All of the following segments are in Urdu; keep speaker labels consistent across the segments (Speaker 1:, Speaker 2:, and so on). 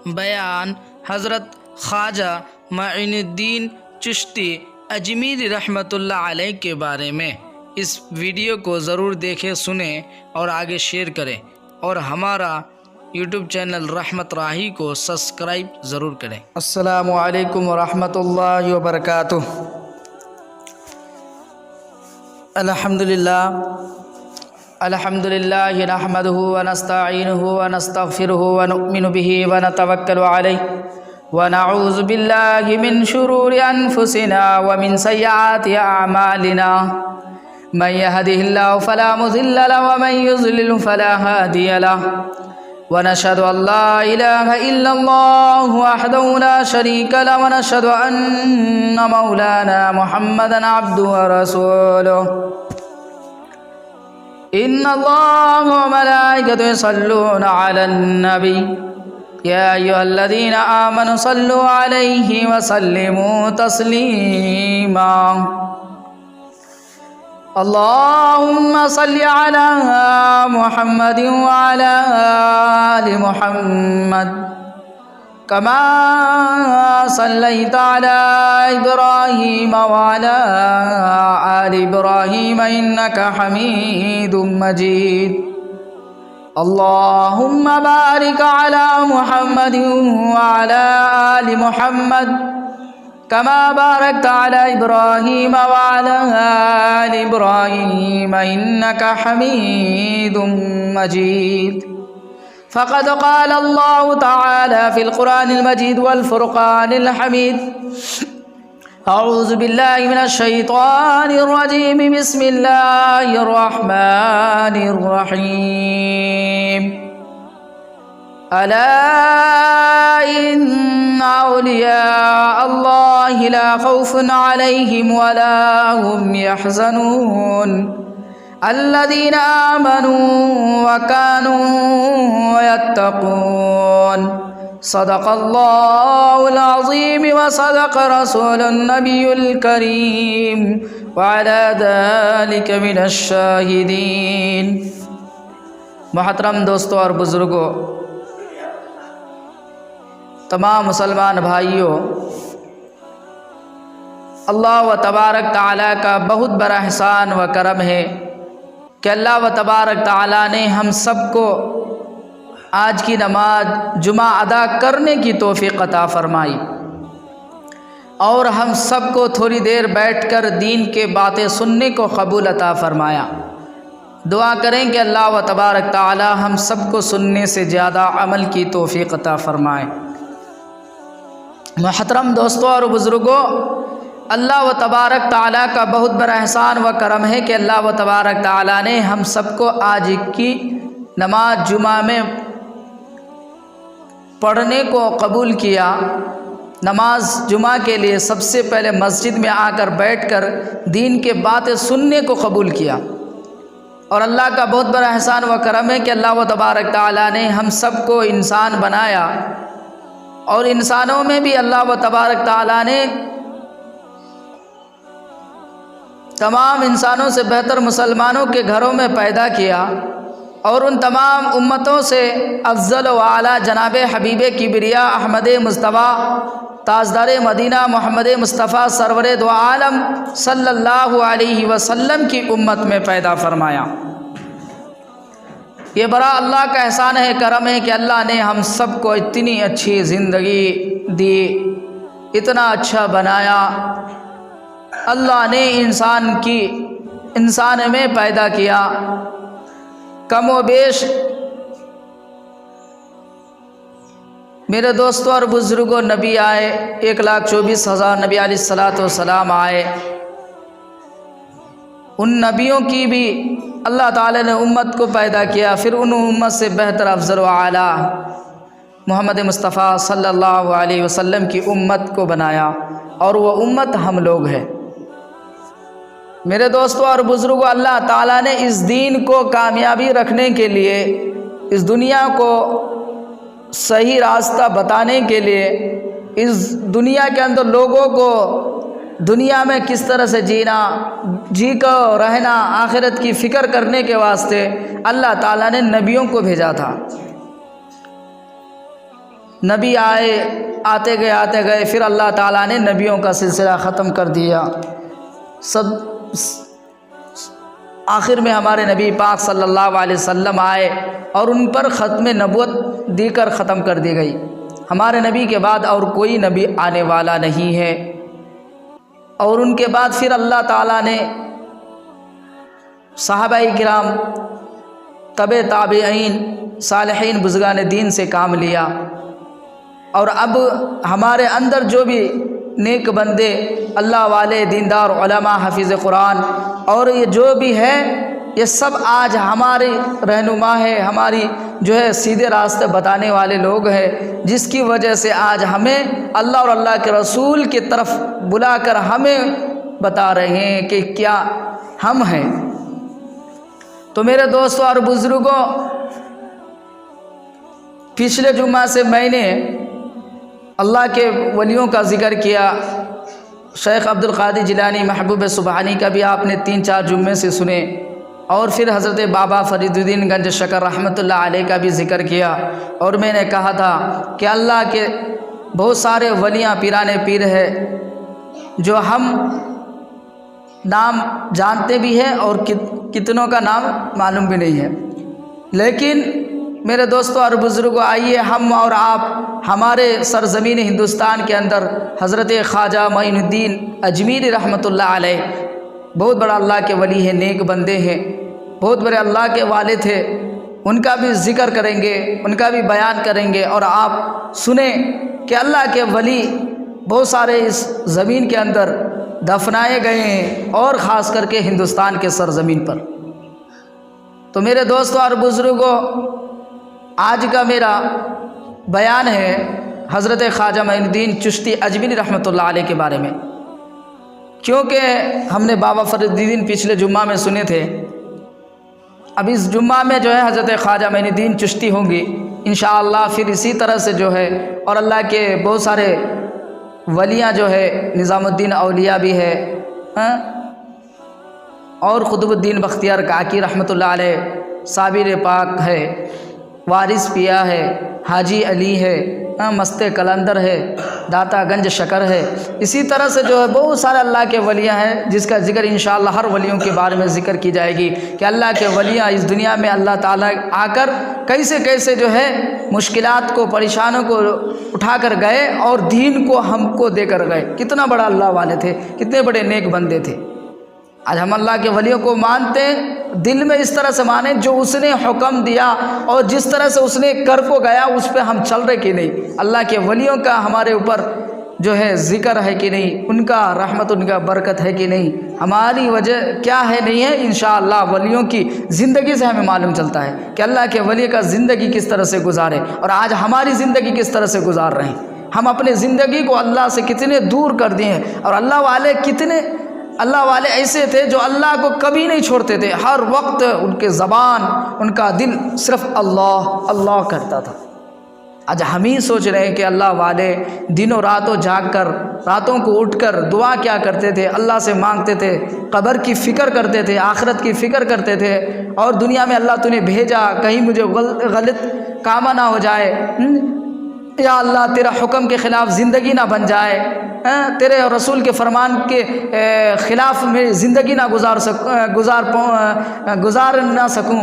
Speaker 1: بیان حضرت خواجہ معین الدین چشتی اجمیری رحمۃ اللہ علیہ کے بارے میں۔ اس ویڈیو کو ضرور دیکھیں، سنیں اور آگے شیئر کریں، اور ہمارا یوٹیوب چینل رحمت راہی کو سبسکرائب ضرور کریں۔ السلام علیکم ورحمۃ اللہ وبرکاتہ۔ الحمد للہ نحمدہ ونستعینہ ونستغفرہ ونؤمن بہ ونتوکل علیہ ونعوذ باللہ من شرور انفسنا ومن سیئات اعمالنا، من يهده الله فلا مضل له ومن يضلل فلا هادي له، ونشهد ان لا اله الا الله وحده لا شريك له، ونشهد ان مولانا محمدا عبده ورسوله، ان الله وملائكته يصلون على النبي يا ايها الذين امنوا صلوا عليه وسلموا تسليما، اللهم صل على محمد وعلى آل محمد كما صليت على إبراهيم وعلى آل إبراهيم إنك حميد مجيد، اللهم بارك على محمد وعلى آل محمد كما باركت على إبراهيم وعلى آل إبراهيم إنك حميد مجيد، فقد قال الله تعالى في القرآن المجيد والفرقان الحميد، أعوذ بالله من الشيطان الرجيم، بسم الله الرحمن الرحيم، ألا إن أولياء الله لا خوف عليهم ولا هم يحزنون الذين آمنوا وكانوا يتقون، صدق الله العظيم وصدق رسول النبي الكريم وعلى ذلك من الشاهدين۔ محترم دوستوں اور بزرگوں، تمام مسلمان بھائیوں، اللہ و تبارک تعالیٰ کا بہت بڑا احسان و کرم ہے کہ اللہ و تبارک تعالیٰ نے ہم سب کو آج کی نماز جمعہ ادا کرنے کی توفیق عطا فرمائی، اور ہم سب کو تھوڑی دیر بیٹھ کر دین کے باتیں سننے کو قبول عطا فرمایا۔ دعا کریں کہ اللہ و تبارک تعالیٰ ہم سب کو سننے سے زیادہ عمل کی توفیق عطا فرمائے۔ محترم دوستوں اور بزرگوں، اللہ و تبارک تعالیٰ کا بہت بڑا احسان و کرم ہے کہ اللہ و تبارک تعالیٰ نے ہم سب کو آج کی نماز جمعہ میں پڑھنے کو قبول کیا۔ نماز جمعہ کے لیے سب سے پہلے مسجد میں آ کر بیٹھ کر دین کے باتیں سننے کو قبول کیا، اور اللہ کا بہت بڑا احسان و کرم ہے کہ اللہ و تبارک تعالیٰ نے ہم سب کو انسان بنایا، اور انسانوں میں بھی اللہ و تبارک تعالیٰ نے تمام انسانوں سے بہتر مسلمانوں کے گھروں میں پیدا کیا، اور ان تمام امتوں سے افضل و اعلیٰ جناب حبیب کبریا احمد مصطفیٰ تاجدار مدینہ محمد مصطفیٰ سرور دو عالم صلی اللہ علیہ وسلم کی امت میں پیدا فرمایا۔ یہ بڑا اللہ کا احسان ہے، کرم ہے کہ اللہ نے ہم سب کو اتنی اچھی زندگی دی، اتنا اچھا بنایا۔ اللہ نے انسان میں پیدا کیا، کم و بیش میرے دوستوں اور بزرگوں نبی آئے، 1,24,000 نبی علیہ الصلاۃ والسلام آئے۔ ان نبیوں کی بھی اللہ تعالی نے امت کو پیدا کیا، پھر ان امت سے بہتر افضل و اعلیٰ محمد مصطفیٰ صلی اللہ علیہ وسلم کی امت کو بنایا، اور وہ امت ہم لوگ ہیں۔ میرے دوستوں اور بزرگوں، اللہ تعالیٰ نے اس دین کو کامیابی رکھنے کے لیے، اس دنیا کو صحیح راستہ بتانے کے لیے، اس دنیا کے اندر لوگوں کو دنیا میں کس طرح سے جی کو رہنا، آخرت کی فکر کرنے کے واسطے اللہ تعالیٰ نے نبیوں کو بھیجا تھا۔ نبی آتے گئے پھر اللہ تعالیٰ نے نبیوں کا سلسلہ ختم کر دیا. آخر میں ہمارے نبی پاک صلی اللہ علیہ وسلم آئے اور ان پر ختم نبوت دی کر ختم کر دی گئی. ہمارے نبی کے بعد اور کوئی نبی آنے والا نہیں ہے. اور ان کے بعد پھر اللہ تعالیٰ نے صحابہ کرام، تبع تابعین، صالحین بزرگان دین سے کام لیا. اور اب ہمارے اندر جو بھی نیک بندے، اللہ والے، دیندار، علماء، حافظ قرآن اور یہ جو بھی ہے، یہ سب آج ہماری رہنما ہے، ہماری جو ہے سیدھے راستے بتانے والے لوگ ہیں، جس کی وجہ سے آج ہمیں اللہ اور اللہ کے رسول کی طرف بلا کر ہمیں بتا رہے ہیں کہ کیا ہم ہیں. تو میرے دوستوں اور بزرگوں، پچھلے جمعہ سے میں نے اللہ کے ولیوں کا ذکر کیا. شیخ عبد القادر جیلانی محبوب سبحانی کا بھی آپ نے 3-4 جمعے سے سنے، اور پھر حضرت بابا فرید الدین گنج شکر رحمۃ اللہ علیہ کا بھی ذکر کیا. اور میں نے کہا تھا کہ اللہ کے بہت سارے ولیاں پیرانے پیر ہیں جو ہم نام جانتے بھی ہیں اور کتنوں کا نام معلوم بھی نہیں ہے. لیکن میرے دوستوں اور بزرگوں، آئیے ہم اور آپ ہمارے سرزمین ہندوستان کے اندر حضرت خواجہ معین الدین اجمیری رحمۃ اللہ علیہ بہت بڑا اللہ کے ولی ہیں، نیک بندے ہیں، بہت بڑے اللہ کے والد تھے. ان کا بھی ذکر کریں گے، ان کا بھی بیان کریں گے. اور آپ سنیں کہ اللہ کے ولی بہت سارے اس زمین کے اندر دفنائے گئے ہیں، اور خاص کر کے ہندوستان کے سرزمین پر. تو میرے دوستوں اور بزرگوں، آج کا میرا بیان ہے حضرت خواجہ معین الدین چشتی اجمیری رحمۃ اللہ علیہ کے بارے میں، کیونکہ ہم نے بابا فرید الدین پچھلے جمعہ میں سنے تھے. اب اس جمعہ میں جو ہے حضرت خواجہ معین الدین چشتی ہوں گی انشاءاللہ. پھر اسی طرح سے جو ہے اور اللہ کے بہت سارے ولیاں جو ہے، نظام الدین اولیاء بھی ہے، اور قطب الدین بختیار کاکی رحمۃ اللہ علیہ، صابر پاک ہے، وارث پیا ہے، حاجی علی ہے، مست کلندر ہے، داتا گنج شکر ہے. اسی طرح سے جو ہے بہت سارے اللہ کے ولیاں ہیں جس کا ذکر انشاءاللہ ہر ولیوں کے بارے میں ذکر کی جائے گی کہ اللہ کے ولیاں اس دنیا میں اللہ تعالیٰ آ کر کیسے کیسے جو ہے مشکلات کو، پریشانوں کو اٹھا کر گئے اور دین کو ہم کو دے کر گئے. کتنا بڑا اللہ والے تھے، کتنے بڑے نیک بندے تھے. آج ہم اللہ کے ولیوں کو مانتے ہیں، دل میں اس طرح سے مانیں جو اس نے حکم دیا اور جس طرح سے اس نے کر کو گیا اس پہ ہم چل رہے کہ نہیں. اللہ کے ولیوں کا ہمارے اوپر جو ہے ذکر ہے کہ نہیں، ان کا رحمت، ان کا برکت ہے کہ نہیں، ہماری وجہ کیا ہے نہیں ہے. انشاءاللہ ولیوں کی زندگی سے ہمیں معلوم چلتا ہے کہ اللہ کے ولی کا زندگی کس طرح سے گزارے، اور آج ہماری زندگی کس طرح سے گزار رہے ہیں. ہم اپنے زندگی کو اللہ سے کتنے دور کر دیے ہیں. اور اللہ والے ایسے تھے جو اللہ کو کبھی نہیں چھوڑتے تھے. ہر وقت ان کے زبان، ان کا دل صرف اللہ اللہ کرتا تھا. آج ہم ہی سوچ رہے ہیں کہ اللہ والے دنوں راتوں جاگ کر، راتوں کو اٹھ کر دعا کیا کرتے تھے، اللہ سے مانگتے تھے، قبر کی فکر کرتے تھے، آخرت کی فکر کرتے تھے. اور دنیا میں اللہ تو نے بھیجا، کہیں مجھے غلط کام نہ ہو جائے، یا اللہ تیرا حکم کے خلاف زندگی نہ بن جائے، تیرے رسول کے فرمان کے خلاف میں زندگی نہ گزار نہ سکوں.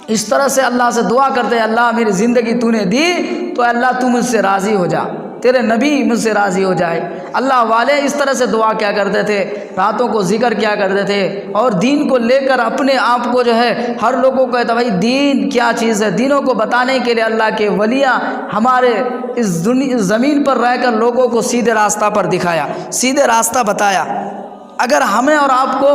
Speaker 1: اس طرح سے اللہ سے دعا کرتے ہیں، اللہ میری زندگی تو نے دی تو اللہ تو مجھ سے راضی ہو جا، تیرے نبی مجھ سے راضی ہو جائے. اللہ والے اس طرح سے دعا کیا کرتے تھے، راتوں کو ذکر کیا کرتے تھے، اور دین کو لے کر اپنے آپ کو جو ہے ہر لوگوں کو کہتا بھائی دین کیا چیز ہے. دینوں کو بتانے کے لیے اللہ کے ولیاں ہمارے اس زمین پر رہ کر لوگوں کو سیدھے راستہ پر دکھایا، سیدھے راستہ بتایا. اگر ہمیں اور آپ کو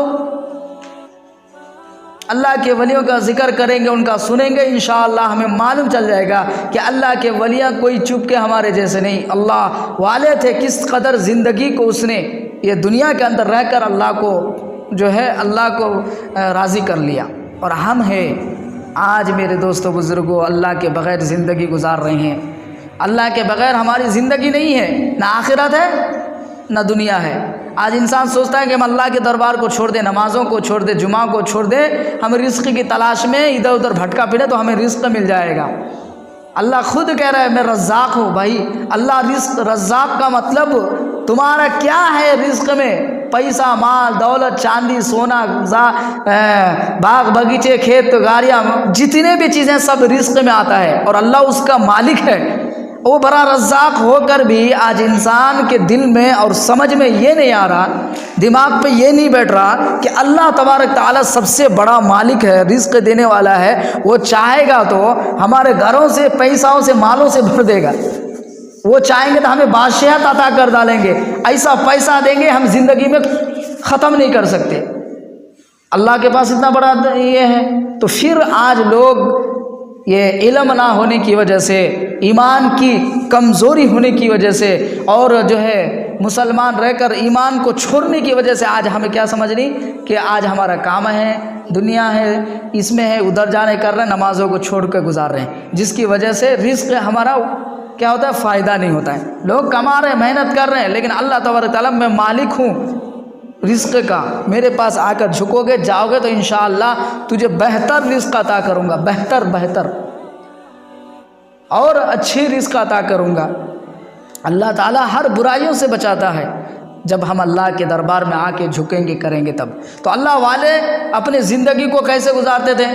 Speaker 1: اللہ کے ولیوں کا ذکر کریں گے، ان کا سنیں گے، انشاءاللہ ہمیں معلوم چل جائے گا کہ اللہ کے ولیاں کوئی چپ کے ہمارے جیسے نہیں، اللہ والے تھے. کس قدر زندگی کو اس نے یہ دنیا کے اندر رہ کر اللہ کو جو ہے اللہ کو راضی کر لیا. اور ہم ہیں آج میرے دوستوں بزرگوں اللہ کے بغیر زندگی گزار رہے ہیں. اللہ کے بغیر ہماری زندگی نہیں ہے، نہ آخرت ہے نہ دنیا ہے. آج انسان سوچتا ہے کہ ہم اللہ کے دربار کو چھوڑ دیں، نمازوں کو چھوڑ دیں، جمعہ کو چھوڑ دیں، ہم رزق کی تلاش میں ادھر ادھر بھٹکا پھرے تو ہمیں رزق مل جائے گا. اللہ خود کہہ رہا ہے میں رزاق ہوں. بھائی اللہ رزاق کا مطلب تمہارا کیا ہے رزق میں؟ پیسہ، مال، دولت، چاندی، سونا، باغ باغیچے، کھیت، گاڑیاں، جتنے بھی چیزیں سب رزق میں آتا ہے، اور اللہ اس کا مالک ہے. وہ بڑا رزاق ہو کر بھی آج انسان کے دل میں اور سمجھ میں یہ نہیں آ رہا، دماغ پہ یہ نہیں بیٹھ رہا کہ اللہ تبارک تعالیٰ سب سے بڑا مالک ہے، رزق دینے والا ہے. وہ چاہے گا تو ہمارے گھروں سے، پیسوں سے، مالوں سے بھر دے گا. وہ چاہیں گے تو ہمیں بادشاہت عطا کر ڈالیں گے، ایسا پیسہ دیں گے ہم زندگی میں ختم نہیں کر سکتے. اللہ کے پاس اتنا بڑا یہ ہے. تو پھر آج لوگ یہ علم نہ ہونے کی وجہ سے، ایمان کی کمزوری ہونے کی وجہ سے، اور جو ہے مسلمان رہ کر ایمان کو چھوڑنے کی وجہ سے آج ہمیں کیا سمجھ رہی کہ آج ہمارا کام ہے، دنیا ہے، اس میں ہے، ادھر جانے کر رہے ہیں، نمازوں کو چھوڑ کر گزار رہے ہیں، جس کی وجہ سے رزق ہمارا کیا ہوتا ہے، فائدہ نہیں ہوتا ہے. لوگ کما رہے ہیں، محنت کر رہے ہیں، لیکن اللہ تبارک تعالیٰ میں مالک ہوں رزق کا، میرے پاس آ کر جھکو گے، جاؤ گے تو انشاءاللہ تجھے بہتر رزق عطا کروں گا، بہتر اور اچھی رزق عطا کروں گا. اللہ تعالیٰ ہر برائیوں سے بچاتا ہے جب ہم اللہ کے دربار میں آ کے جھکیں گے، کریں گے تب. تو اللہ والے اپنے زندگی کو کیسے گزارتے تھے؟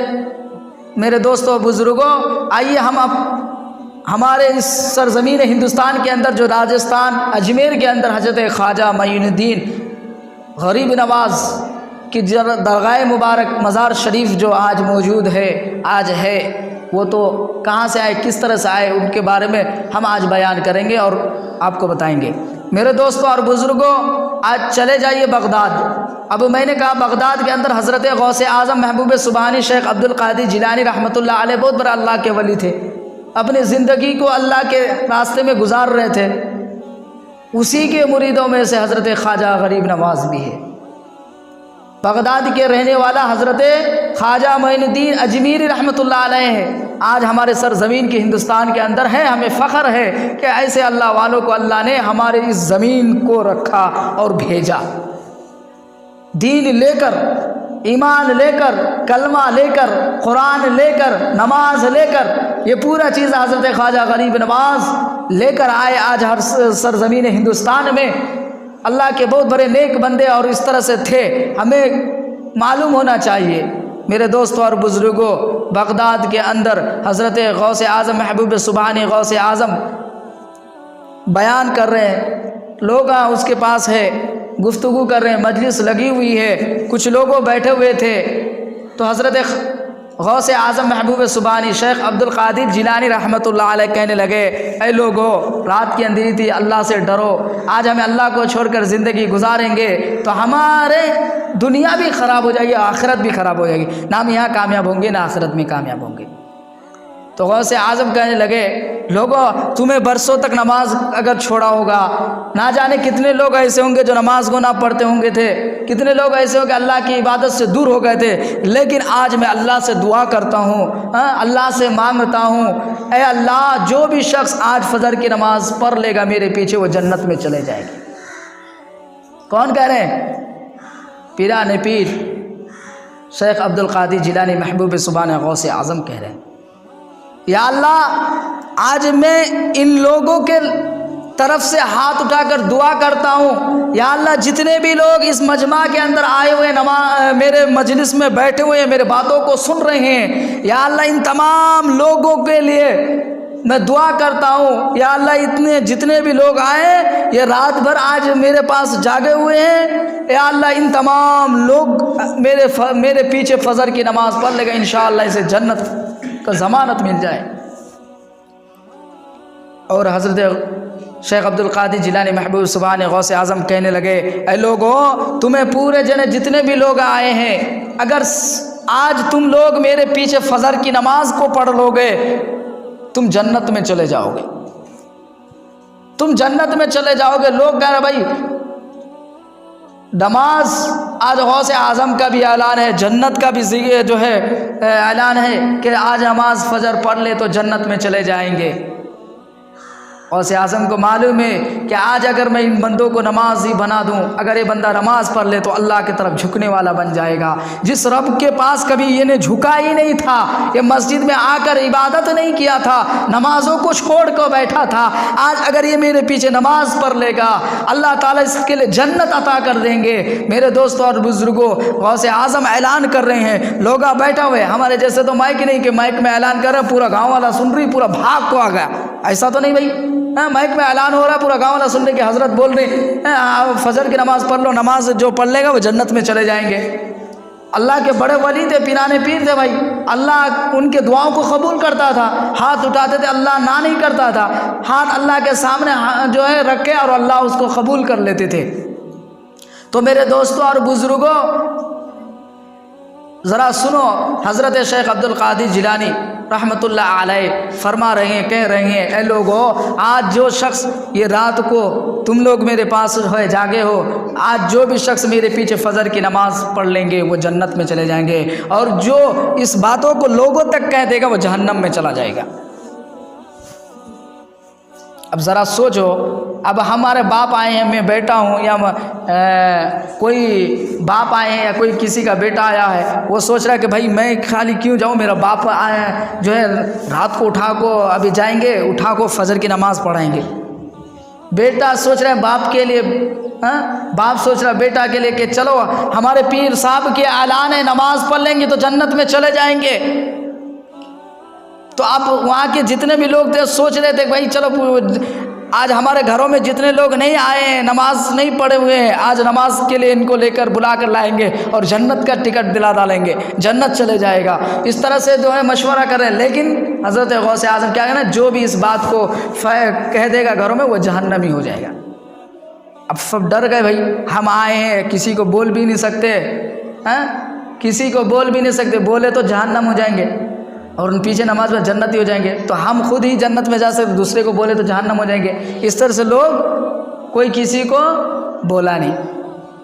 Speaker 1: میرے دوستوں، بزرگوں، آئیے ہم اب ہمارے اس سرزمین ہندوستان کے اندر، جو راجستھان اجمیر کے اندر حضرت خواجہ معین الدین غریب نواز کی درگاہ مبارک مزار شریف جو آج موجود ہے، آج ہے، وہ تو کہاں سے آئے، کس طرح سے آئے، ان کے بارے میں ہم آج بیان کریں گے اور آپ کو بتائیں گے. میرے دوستوں اور بزرگوں، آج چلے جائیے بغداد. اب میں نے کہا بغداد کے اندر حضرت غوث اعظم محبوب سبحانی شیخ عبد القادر جیلانی رحمۃ اللہ علیہ بہت بڑا اللہ کے ولی تھے، اپنی زندگی کو اللہ کے راستے میں گزار رہے تھے. اسی کے مریدوں میں سے حضرت خواجہ غریب نواز بھی ہے. بغداد کے رہنے والا حضرت خواجہ معین الدین اجمیری رحمۃ اللہ علیہ ہے. آج ہمارے سرزمین کے ہندوستان کے اندر ہے. ہمیں فخر ہے کہ ایسے اللہ والوں کو اللہ نے ہمارے اس زمین کو رکھا اور بھیجا. دین لے کر، ایمان لے کر، کلمہ لے کر، قرآن لے کر، نماز لے کر، یہ پورا چیز حضرت خواجہ غریب نواز لے کر آئے. آج ہر سرزمین ہندوستان میں اللہ کے بہت بڑے نیک بندے اور اس طرح سے تھے. ہمیں معلوم ہونا چاہیے میرے دوستوں اور بزرگوں، بغداد کے اندر حضرت غوث اعظم محبوب سبحانی غوث اعظم بیان کر رہے ہیں، لوگ اس کے پاس ہے، گفتگو کر رہے ہیں، مجلس لگی ہوئی ہے، کچھ لوگوں بیٹھے ہوئے تھے. تو حضرت غوث اعظم محبوب سبحانی شیخ عبد القادر جیلانی رحمۃ اللہ علیہ کہنے لگے، اے لوگو، رات کی اندھیری تھی، اللہ سے ڈرو. آج ہمیں اللہ کو چھوڑ کر زندگی گزاریں گے تو ہمارے دنیا بھی خراب ہو جائے گی، آخرت بھی خراب ہو جائے گی، نہ ہم یہاں کامیاب ہوں گے نہ آخرت میں کامیاب ہوں گے. تو غوث اعظم کہنے لگے، لوگوں، تمہیں برسوں تک نماز اگر چھوڑا ہوگا، نہ جانے کتنے لوگ ایسے ہوں گے جو نماز کو نہ پڑھتے ہوں گے تھے، کتنے لوگ ایسے ہوں گے اللہ کی عبادت سے دور ہو گئے تھے، لیکن آج میں اللہ سے دعا کرتا ہوں، اللہ سے مانگتا ہوں، اے اللہ، جو بھی شخص آج فجر کی نماز پڑھ لے گا میرے پیچھے، وہ جنت میں چلے جائے گا. کون کہہ رہے ہیں؟ پیران پیر شیخ عبد القادر جیلانی محبوب سبحانی غوث اعظم کہہ رہے ہیں، یا اللہ، آج میں ان لوگوں کے طرف سے ہاتھ اٹھا کر دعا کرتا ہوں، یا اللہ، جتنے بھی لوگ اس مجمع کے اندر آئے ہوئے میرے مجلس میں بیٹھے ہوئے ہیں، میرے باتوں کو سن رہے ہیں، یا اللہ، ان تمام لوگوں کے لیے میں دعا کرتا ہوں، یا اللہ، جتنے بھی لوگ آئے، یہ رات بھر آج میرے پاس جاگے ہوئے ہیں، یا اللہ، ان تمام لوگ میرے پیچھے فجر کی نماز پڑھ لے گا، انشاءاللہ اسے جنت کا ضمانت مل جائے. اور حضرت شیخ عبد القادر جیلانی محبوب سبحانی غوث اعظم کہنے لگے، اے لوگوں، تمہیں پورے جتنے بھی لوگ آئے ہیں، اگر آج تم لوگ میرے پیچھے فجر کی نماز کو پڑھ لو گے، تم جنت میں چلے جاؤ گے، تم جنت میں چلے جاؤ گے. لوگ کہہ رہے بھائی نماز، آج غوث اعظم کا بھی اعلان ہے، جنت کا بھی جو ہے اعلان ہے کہ آج نماز فجر پڑھ لے تو جنت میں چلے جائیں گے. غوث اعظم کو معلوم ہے کہ آج اگر میں ان بندوں کو نمازی بنا دوں، اگر یہ بندہ نماز پڑھ لے تو اللہ کی طرف جھکنے والا بن جائے گا۔ جس رب کے پاس کبھی یہ نے جھکا ہی نہیں تھا، یہ مسجد میں آ کر عبادت نہیں کیا تھا، نمازوں کو چھوڑ کر بیٹھا تھا، آج اگر یہ میرے پیچھے نماز پڑھ لے گا اللہ تعالیٰ اس کے لیے جنت عطا کر دیں گے۔ میرے دوستوں اور بزرگوں، غوث اعظم اعلان کر رہے ہیں، لوگ بیٹھا ہوئے، ہمارے جیسے تو مائک نہیں کہ مائک میں اعلان کر رہے پورا گاؤں والا سن رہی، پورا بھاگ کو آ گیا، ایسا تو نہیں بھائی۔ مائک میں اعلان ہو رہا ہے، پورا گاؤں والا سن رہے کہ حضرت بول رہے فجر کی نماز پڑھ لو، نماز جو پڑھ لے گا وہ جنت میں چلے جائیں گے۔ اللہ کے بڑے ولی تھے، پیرانے پیر تھے بھائی، اللہ ان کے دعاؤں کو قبول کرتا تھا، ہاتھ اٹھاتے تھے اللہ نہ نہیں کرتا تھا، ہاتھ اللہ کے سامنے جو ہے رکھے اور اللہ اس کو قبول کر لیتے تھے۔ تو میرے دوستوں اور بزرگوں ذرا سنو، حضرت شیخ عبد القادر جیلانی رحمۃ اللہ علیہ فرما رہے ہیں، کہہ رہے ہیں، اے لوگو، آج جو شخص یہ رات کو تم لوگ میرے پاس ہوئے جاگے ہو، آج جو بھی شخص میرے پیچھے فجر کی نماز پڑھ لیں گے وہ جنت میں چلے جائیں گے، اور جو اس باتوں کو لوگوں تک کہہ دے گا وہ جہنم میں چلا جائے گا۔ اب ذرا سوچو، اب ہمارے باپ آئے ہیں، میں بیٹا ہوں، یا کوئی باپ آئے ہیں یا کوئی کسی کا بیٹا آیا ہے، وہ سوچ رہا ہے کہ بھائی میں خالی کیوں جاؤں، میرا باپ آیا ہے جو ہے رات کو اٹھا کو ابھی جائیں گے، اٹھا کو فجر کی نماز پڑھائیں گے۔ بیٹا سوچ رہا ہے باپ کے لیے، باپ سوچ رہا ہے بیٹا کے لیے کہ چلو ہمارے پیر صاحب کے اعلان ہے، نماز پڑھ لیں گے تو جنت میں چلے جائیں گے۔ تو اب وہاں کے جتنے بھی لوگ تھے سوچ رہے تھے بھائی چلو آج ہمارے گھروں میں جتنے لوگ نہیں آئے ہیں، نماز نہیں پڑھے ہوئے ہیں، آج نماز کے لیے ان کو لے کر بلا کر لائیں گے اور جنت کا ٹکٹ دلا ڈالیں گے، جنت چلے جائے گا۔ اس طرح سے جو ہے مشورہ کر رہے ہیں، لیکن حضرت غوث اعظم کیا کہنا، جو بھی اس بات کو کہہ دے گا گھروں میں وہ جہنمی ہو جائے گا۔ اب سب ڈر گئے، بھائی ہم آئے ہیں، کسی کو بول بھی نہیں سکتے، کسی کو بول بھی نہیں سکتے، بولے تو جہنم ہو جائیں گے اور ان پیچھے نماز میں جنتی ہو جائیں گے، تو ہم خود ہی جنت میں جا سکتے، دوسرے کو بولے تو جہنم ہو جائیں گے۔ اس طرح سے لوگ کوئی کسی کو بولا نہیں۔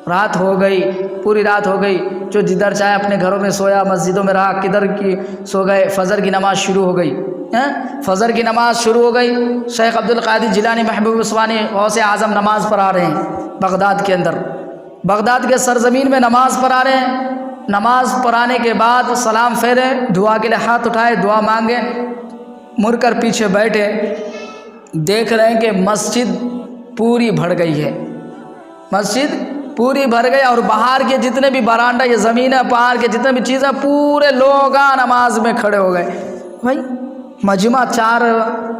Speaker 1: رات ہو گئی، پوری رات ہو گئی، جو جدھر چاہے اپنے گھروں میں سویا، مسجدوں میں رہا، کدھر کی سو گئے۔ فجر کی نماز شروع ہو گئی، فجر کی نماز شروع ہو گئی۔ شیخ عبد القادر جیلانی محبوب عثمانی غوث اعظم نماز پڑھا رہے ہیں بغداد کے اندر، بغداد کے سرزمین میں نماز پڑھا رہے ہیں۔ نماز پڑھانے کے بعد سلام پھیرے، دعا کے لیے ہاتھ اٹھائے، دعا مانگے، مڑ کر پیچھے بیٹھے، دیکھ رہے ہیں کہ مسجد پوری بھر گئی ہے، مسجد پوری بھر گئی، اور باہر کے جتنے بھی برانڈا، یہ زمین ہے، پہاڑ کے جتنے بھی چیزیں، پورے لوگ نماز میں کھڑے ہو گئے۔ بھائی مجمع 4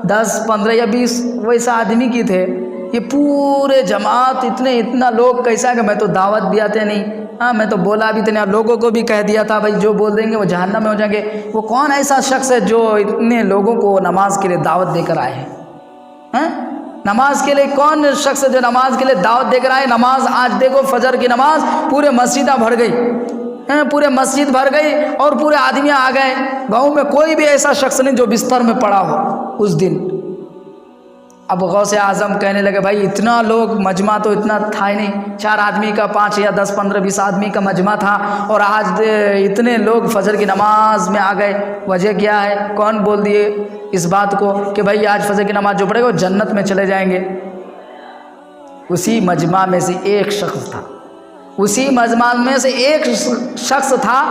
Speaker 1: 10 15 یا 20 ویسا آدمی کی تھے، یہ پورے جماعت اتنا لوگ کیسا کہ میں تو دعوت بھی آتے نہیں، میں تو بولا بھی تو نہیں، لوگوں کو بھی کہہ دیا تھا بھائی جو بول دیں گے وہ جہنم میں ہو جائیں گے۔ وہ کون ایسا شخص ہے جو اتنے لوگوں کو نماز کے لیے دعوت دے کر آئے ہیں؟ نماز کے لیے کون شخص ہے جو نماز کے لیے دعوت دے کر آئے؟ نماز آج دیکھو فجر کی نماز پورے مسجدیں بھر گئی، پورے مسجد بھر گئی اور پورے آدمی آ گئے۔ گاؤں میں کوئی بھی ایسا شخص نہیں جو بستر میں پڑا ہو اس دن۔ اب غوث اعظم کہنے لگے بھائی اتنا لوگ، مجمع تو اتنا تھا ہی نہیں، 4 آدمی کا 5 یا 10 15 20 آدمی کا مجمع تھا، اور آج اتنے لوگ فجر کی نماز میں آ گئے۔ وجہ کیا ہے؟ کون بول دیے اس بات کو کہ بھائی آج فجر کی نماز جو پڑھے گا وہ جنت میں چلے جائیں گے؟ اسی مجمع میں سے ایک شخص تھا، اسی مجمع میں سے ایک شخص تھا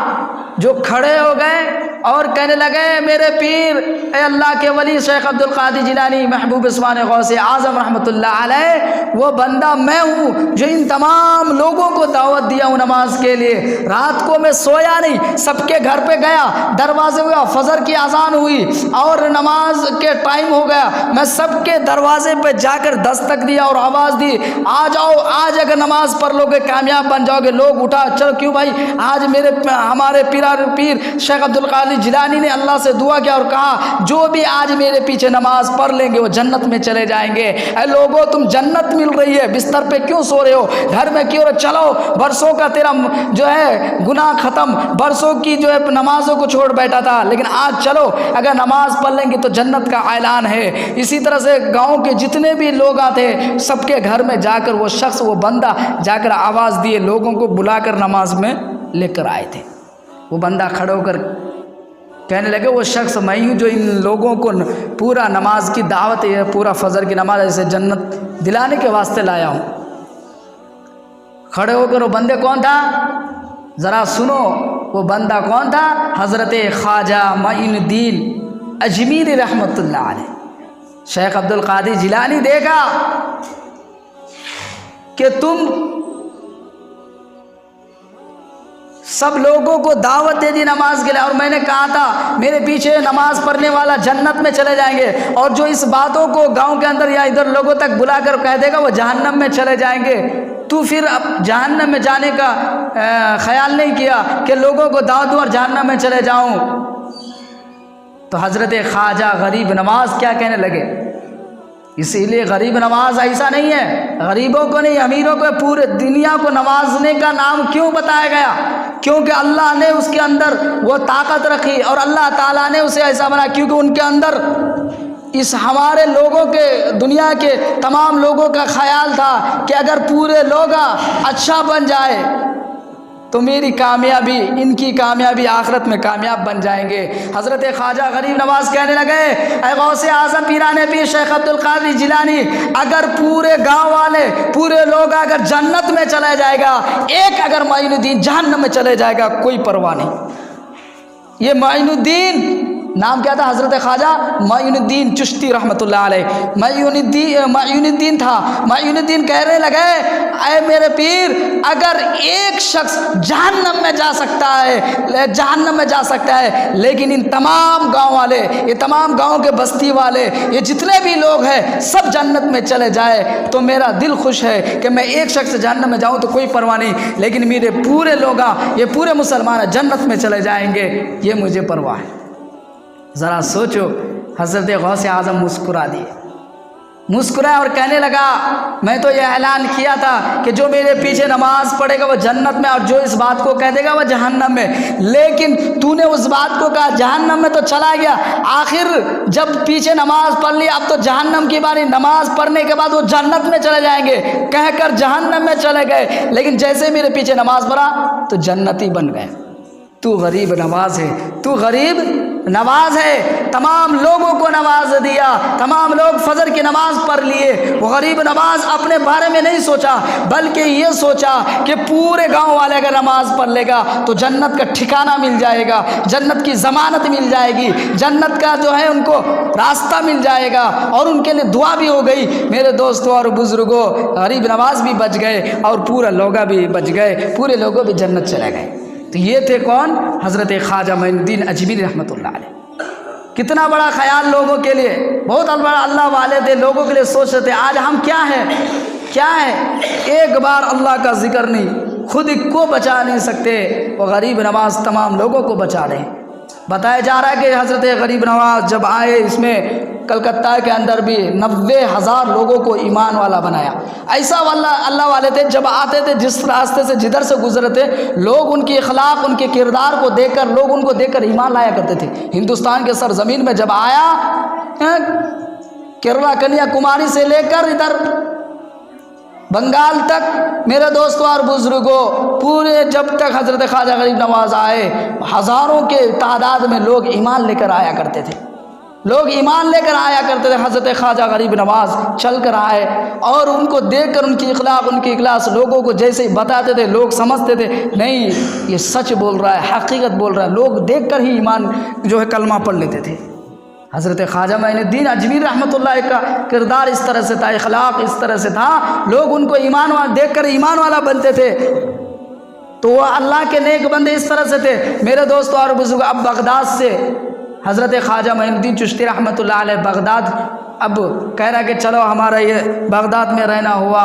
Speaker 1: جو کھڑے ہو گئے اور کہنے لگے میرے پیر، اے اللہ کے ولی شیخ عبد القادر جیلانی محبوب عثمانی غوث اعظم رحمۃ اللہ علیہ، وہ بندہ میں ہوں جو ان تمام لوگوں کو دعوت دیا ہوں نماز کے لیے۔ رات کو میں سویا نہیں، سب کے گھر پہ گیا، دروازے ہوا، فجر کی اذان ہوئی اور نماز کے ٹائم ہو گیا، میں سب کے دروازے پہ جا کر دستک دیا اور آواز دی، آ جاؤ، آج اگر نماز پڑھ لو گے کامیاب بن جاؤ گے۔ لوگ اٹھا، چلو کیوں بھائی، آج ہمارے پیر شیخ عبد القادر جیلانی نے اللہ سے دعا کیا اور کہا جو بھی آج میرے پیچھے نماز پڑھ لیں گے وہ جنت میں چلے جائیں گے۔ اے لوگوں، تم جنت مل رہی ہے، بستر پہ کیوں سو رہے ہو؟ گھر میں کیوں رہے؟ چلو، برسوں کا تیرا جو ہے گناہ ختم، برسوں کی جو ہے نمازوں کو چھوڑ بیٹھا تھا، لیکن آج چلو، اگر نماز پڑھ لیں گے تو جنت کا اعلان ہے۔ اسی طرح سے گاؤں کے جتنے بھی لوگ آتے سب کے گھر میں جا کر وہ شخص، وہ بندہ جا کر آواز دیے، لوگوں کو بلا کر نماز میں لے کر آئے تھے۔ وہ بندہ کھڑا ہو کر کہنے لگے وہ شخص میں ہوں جو ان لوگوں کو پورا نماز کی دعوت، پورا فجر کی نماز ایسے جنت دلانے کے واسطے لایا ہوں۔ کھڑے ہو کر وہ بندے کون تھا؟ ذرا سنو وہ بندہ کون تھا؟ حضرت خواجہ معین الدین اجمیری رحمۃ اللہ علیہ۔ شیخ عبد القادر جیلانی دیکھا کہ تم سب لوگوں کو دعوت دے دی نماز کے لیے، اور میں نے کہا تھا میرے پیچھے نماز پڑھنے والا جنت میں چلے جائیں گے، اور جو اس باتوں کو گاؤں کے اندر یا ادھر لوگوں تک بلا کر کہہ دے گا وہ جہنم میں چلے جائیں گے۔ تو پھر اب جہنم میں جانے کا خیال نہیں کیا کہ لوگوں کو دعوت دوں اور جہنم میں چلے جاؤں۔ تو حضرت خواجہ غریب نواز کیا کہنے لگے؟ اسی لیے غریب نواز ایسا نہیں ہے، غریبوں کو نہیں امیروں کو، پورے دنیا کو نوازنے کا نام کیوں بتایا گیا؟ کیونکہ اللہ نے اس کے اندر وہ طاقت رکھی، اور اللہ تعالیٰ نے اسے ایسا بنا کیونکہ ان کے اندر اس ہمارے لوگوں کے، دنیا کے تمام لوگوں کا خیال تھا کہ اگر پورے لوگ اچھا بن جائے تو میری کامیابی، ان کی کامیابی آخرت میں کامیاب بن جائیں گے۔ حضرت خواجہ غریب نواز کہنے لگے اے غوث اعظم پیران پیر شیخ عبد القادر جیلانی، اگر پورے گاؤں والے، پورے لوگ اگر جنت میں چلے جائے گا، ایک اگر معین الدین جہنم میں چلے جائے گا، کوئی پرواہ نہیں۔ یہ معین الدین نام کیا تھا؟ حضرت خواجہ معین الدین چشتی رحمۃ اللہ علیہ۔ معین الدین تھا۔ معین الدین کہنے لگے اے میرے پیر، اگر ایک شخص جہنم میں جا سکتا ہے لیکن ان تمام گاؤں والے، یہ تمام گاؤں کے بستی والے، یہ جتنے بھی لوگ ہیں سب جنت میں چلے جائے تو میرا دل خوش ہے کہ میں ایک شخص جہنم میں جاؤں تو کوئی پرواہ نہیں، لیکن میرے پورے لوگ، یہ پورے مسلمان جنت میں چلے جائیں گے، یہ مجھے پرواہ ہے۔ ذرا سوچو، حضرت غوث اعظم مسکرا دیے، مسکرائے اور کہنے لگا میں تو یہ اعلان کیا تھا کہ جو میرے پیچھے نماز پڑھے گا وہ جنت میں، اور جو اس بات کو کہہ دے گا وہ جہنم میں، لیکن تو نے اس بات کو کہا جہنم میں تو چلا گیا، آخر جب پیچھے نماز پڑھ لی اب تو جہنم کی باری، نماز پڑھنے کے بعد وہ جنت میں چلے جائیں گے کہہ کر جہنم میں چلے گئے، لیکن جیسے میرے پیچھے نماز پڑھا تو جنتی بن گئے۔ تو غریب نواز ہے، تو غریب نواز ہے، تمام لوگوں کو نواز دیا، تمام لوگ فجر کی نماز پڑھ لیے۔ وہ غریب نواز اپنے بارے میں نہیں سوچا بلکہ یہ سوچا کہ پورے گاؤں والے اگر نماز پڑھ لے گا تو جنت کا ٹھکانہ مل جائے گا، جنت کی ضمانت مل جائے گی، جنت کا جو ہے ان کو راستہ مل جائے گا، اور ان کے لیے دعا بھی ہو گئی۔ میرے دوستوں اور بزرگوں، غریب نواز بھی بچ گئے اور پورا لوگا بھی بچ گئے، پورے لوگوں بھی جنت چلے گئے۔ تو یہ تھے کون؟ حضرت خواجہ معین الدین اجمیری رحمۃ اللہ علیہ۔ کتنا بڑا خیال لوگوں کے لیے، بہت بڑا اللہ والے تھے، لوگوں کے لیے سوچ رہے تھے۔ آج ہم کیا ہے ایک بار اللہ کا ذکر نہیں، خود کو بچا نہیں سکتے، وہ غریب نواز تمام لوگوں کو بچا رہے ہیں۔ بتایا جا رہا ہے کہ حضرت غریب نواز جب آئے، اس میں کلکتہ کے اندر بھی 90,000 لوگوں کو ایمان والا بنایا۔ ایسا اللہ والے تھے، جب آتے تھے جس راستے سے جدھر سے گزرتے لوگ ان کی اخلاق، ان کے کردار کو دیکھ کر، لوگ ان کو دیکھ کر ایمان لایا کرتے تھے۔ ہندوستان کے سرزمین میں جب آیا، کیرلا کنیا کماری سے لے کر ادھر بنگال تک، میرے دوستوں اور بزرگوں، پورے جب تک حضرت خواجہ غریب نواز آئے، ہزاروں کے تعداد میں لوگ ایمان لے کر آیا کرتے تھے، لوگ ایمان لے کر آیا کرتے تھے۔ حضرت خواجہ غریب نواز چل کر آئے اور ان کو دیکھ کر ان کی اخلاق، ان کی اخلاص لوگوں کو جیسے ہی بتاتے تھے لوگ سمجھتے تھے نہیں یہ سچ بول رہا ہے، حقیقت بول رہا ہے، لوگ دیکھ کر ہی ایمان جو ہے کلمہ پڑھ لیتے تھے۔ حضرت خواجہ معین الدین اجمیری رحمۃ اللہ کا کردار اس طرح سے تھا، اخلاق اس طرح سے تھا، لوگ ان کو ایمان والا دیکھ کر ایمان والا بنتے تھے۔ تو وہ اللہ کے نیک بندے اس طرح سے تھے۔ میرے دوستوں اور بزرگ، اب بغداد سے حضرت خواجہ معین الدین چشتی رحمۃ اللہ علیہ بغداد اب کہہ رہا کہ چلو ہمارا یہ بغداد میں رہنا ہوا،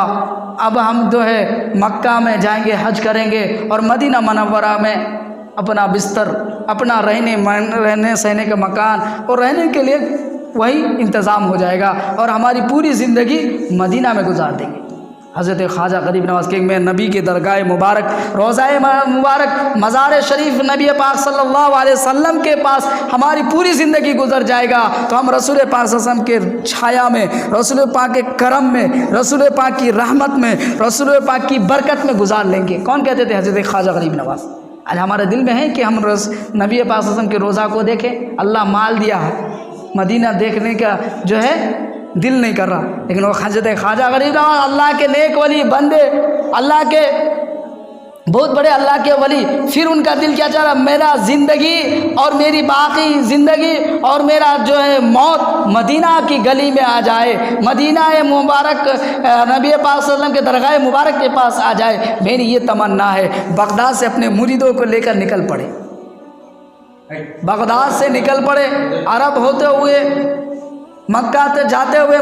Speaker 1: اب ہم جو ہے مکہ میں جائیں گے، حج کریں گے، اور مدینہ منورہ میں اپنا بستر، اپنا رہنے سہنے کا مکان اور رہنے کے لیے وہی انتظام ہو جائے گا، اور ہماری پوری زندگی مدینہ میں گزار دیں گے۔ حضرت خواجہ غریب نواز کہ میں نبی کی درگاہ مبارک، روضہ مبارک، مزار شریف نبی پاک صلی اللہ علیہ وسلم کے پاس ہماری پوری زندگی گزر جائے گا تو ہم رسول پاک صلی اللہ علیہ وسلم کے چھایا میں، رسول پاک کے کرم میں، رسول پاک کی رحمت میں، رسول پاک کی برکت میں گزار لیں گے۔ کون کہتے تھے؟ حضرت خواجہ غریب نواز۔ آج ہمارے دل میں ہے کہ ہم نبی پاک صلی اللہ علیہ وسلم کے روضہ کو دیکھیں. اللہ مال دیا ہے, مدینہ دیکھنے کا جو ہے دل نہیں کر رہا, لیکن وہ حضرت خواجہ غریب نواز اللہ کے نیک ولی بندے, اللہ کے بہت بڑے اللہ کے ولی, پھر ان کا دل کیا چاہ رہا, میرا زندگی اور میری باقی زندگی اور میرا جو ہے موت مدینہ کی گلی میں آ جائے, مدینہ مبارک نبی پاک صلی اللہ علیہ وسلم کے درگاہ مبارک کے پاس آ جائے. میری یہ تمنا ہے. بغداد سے اپنے مریدوں کو لے کر نکل پڑے, بغداد سے نکل پڑے, عرب ہوتے ہوئے مکہ سے جاتے ہوئے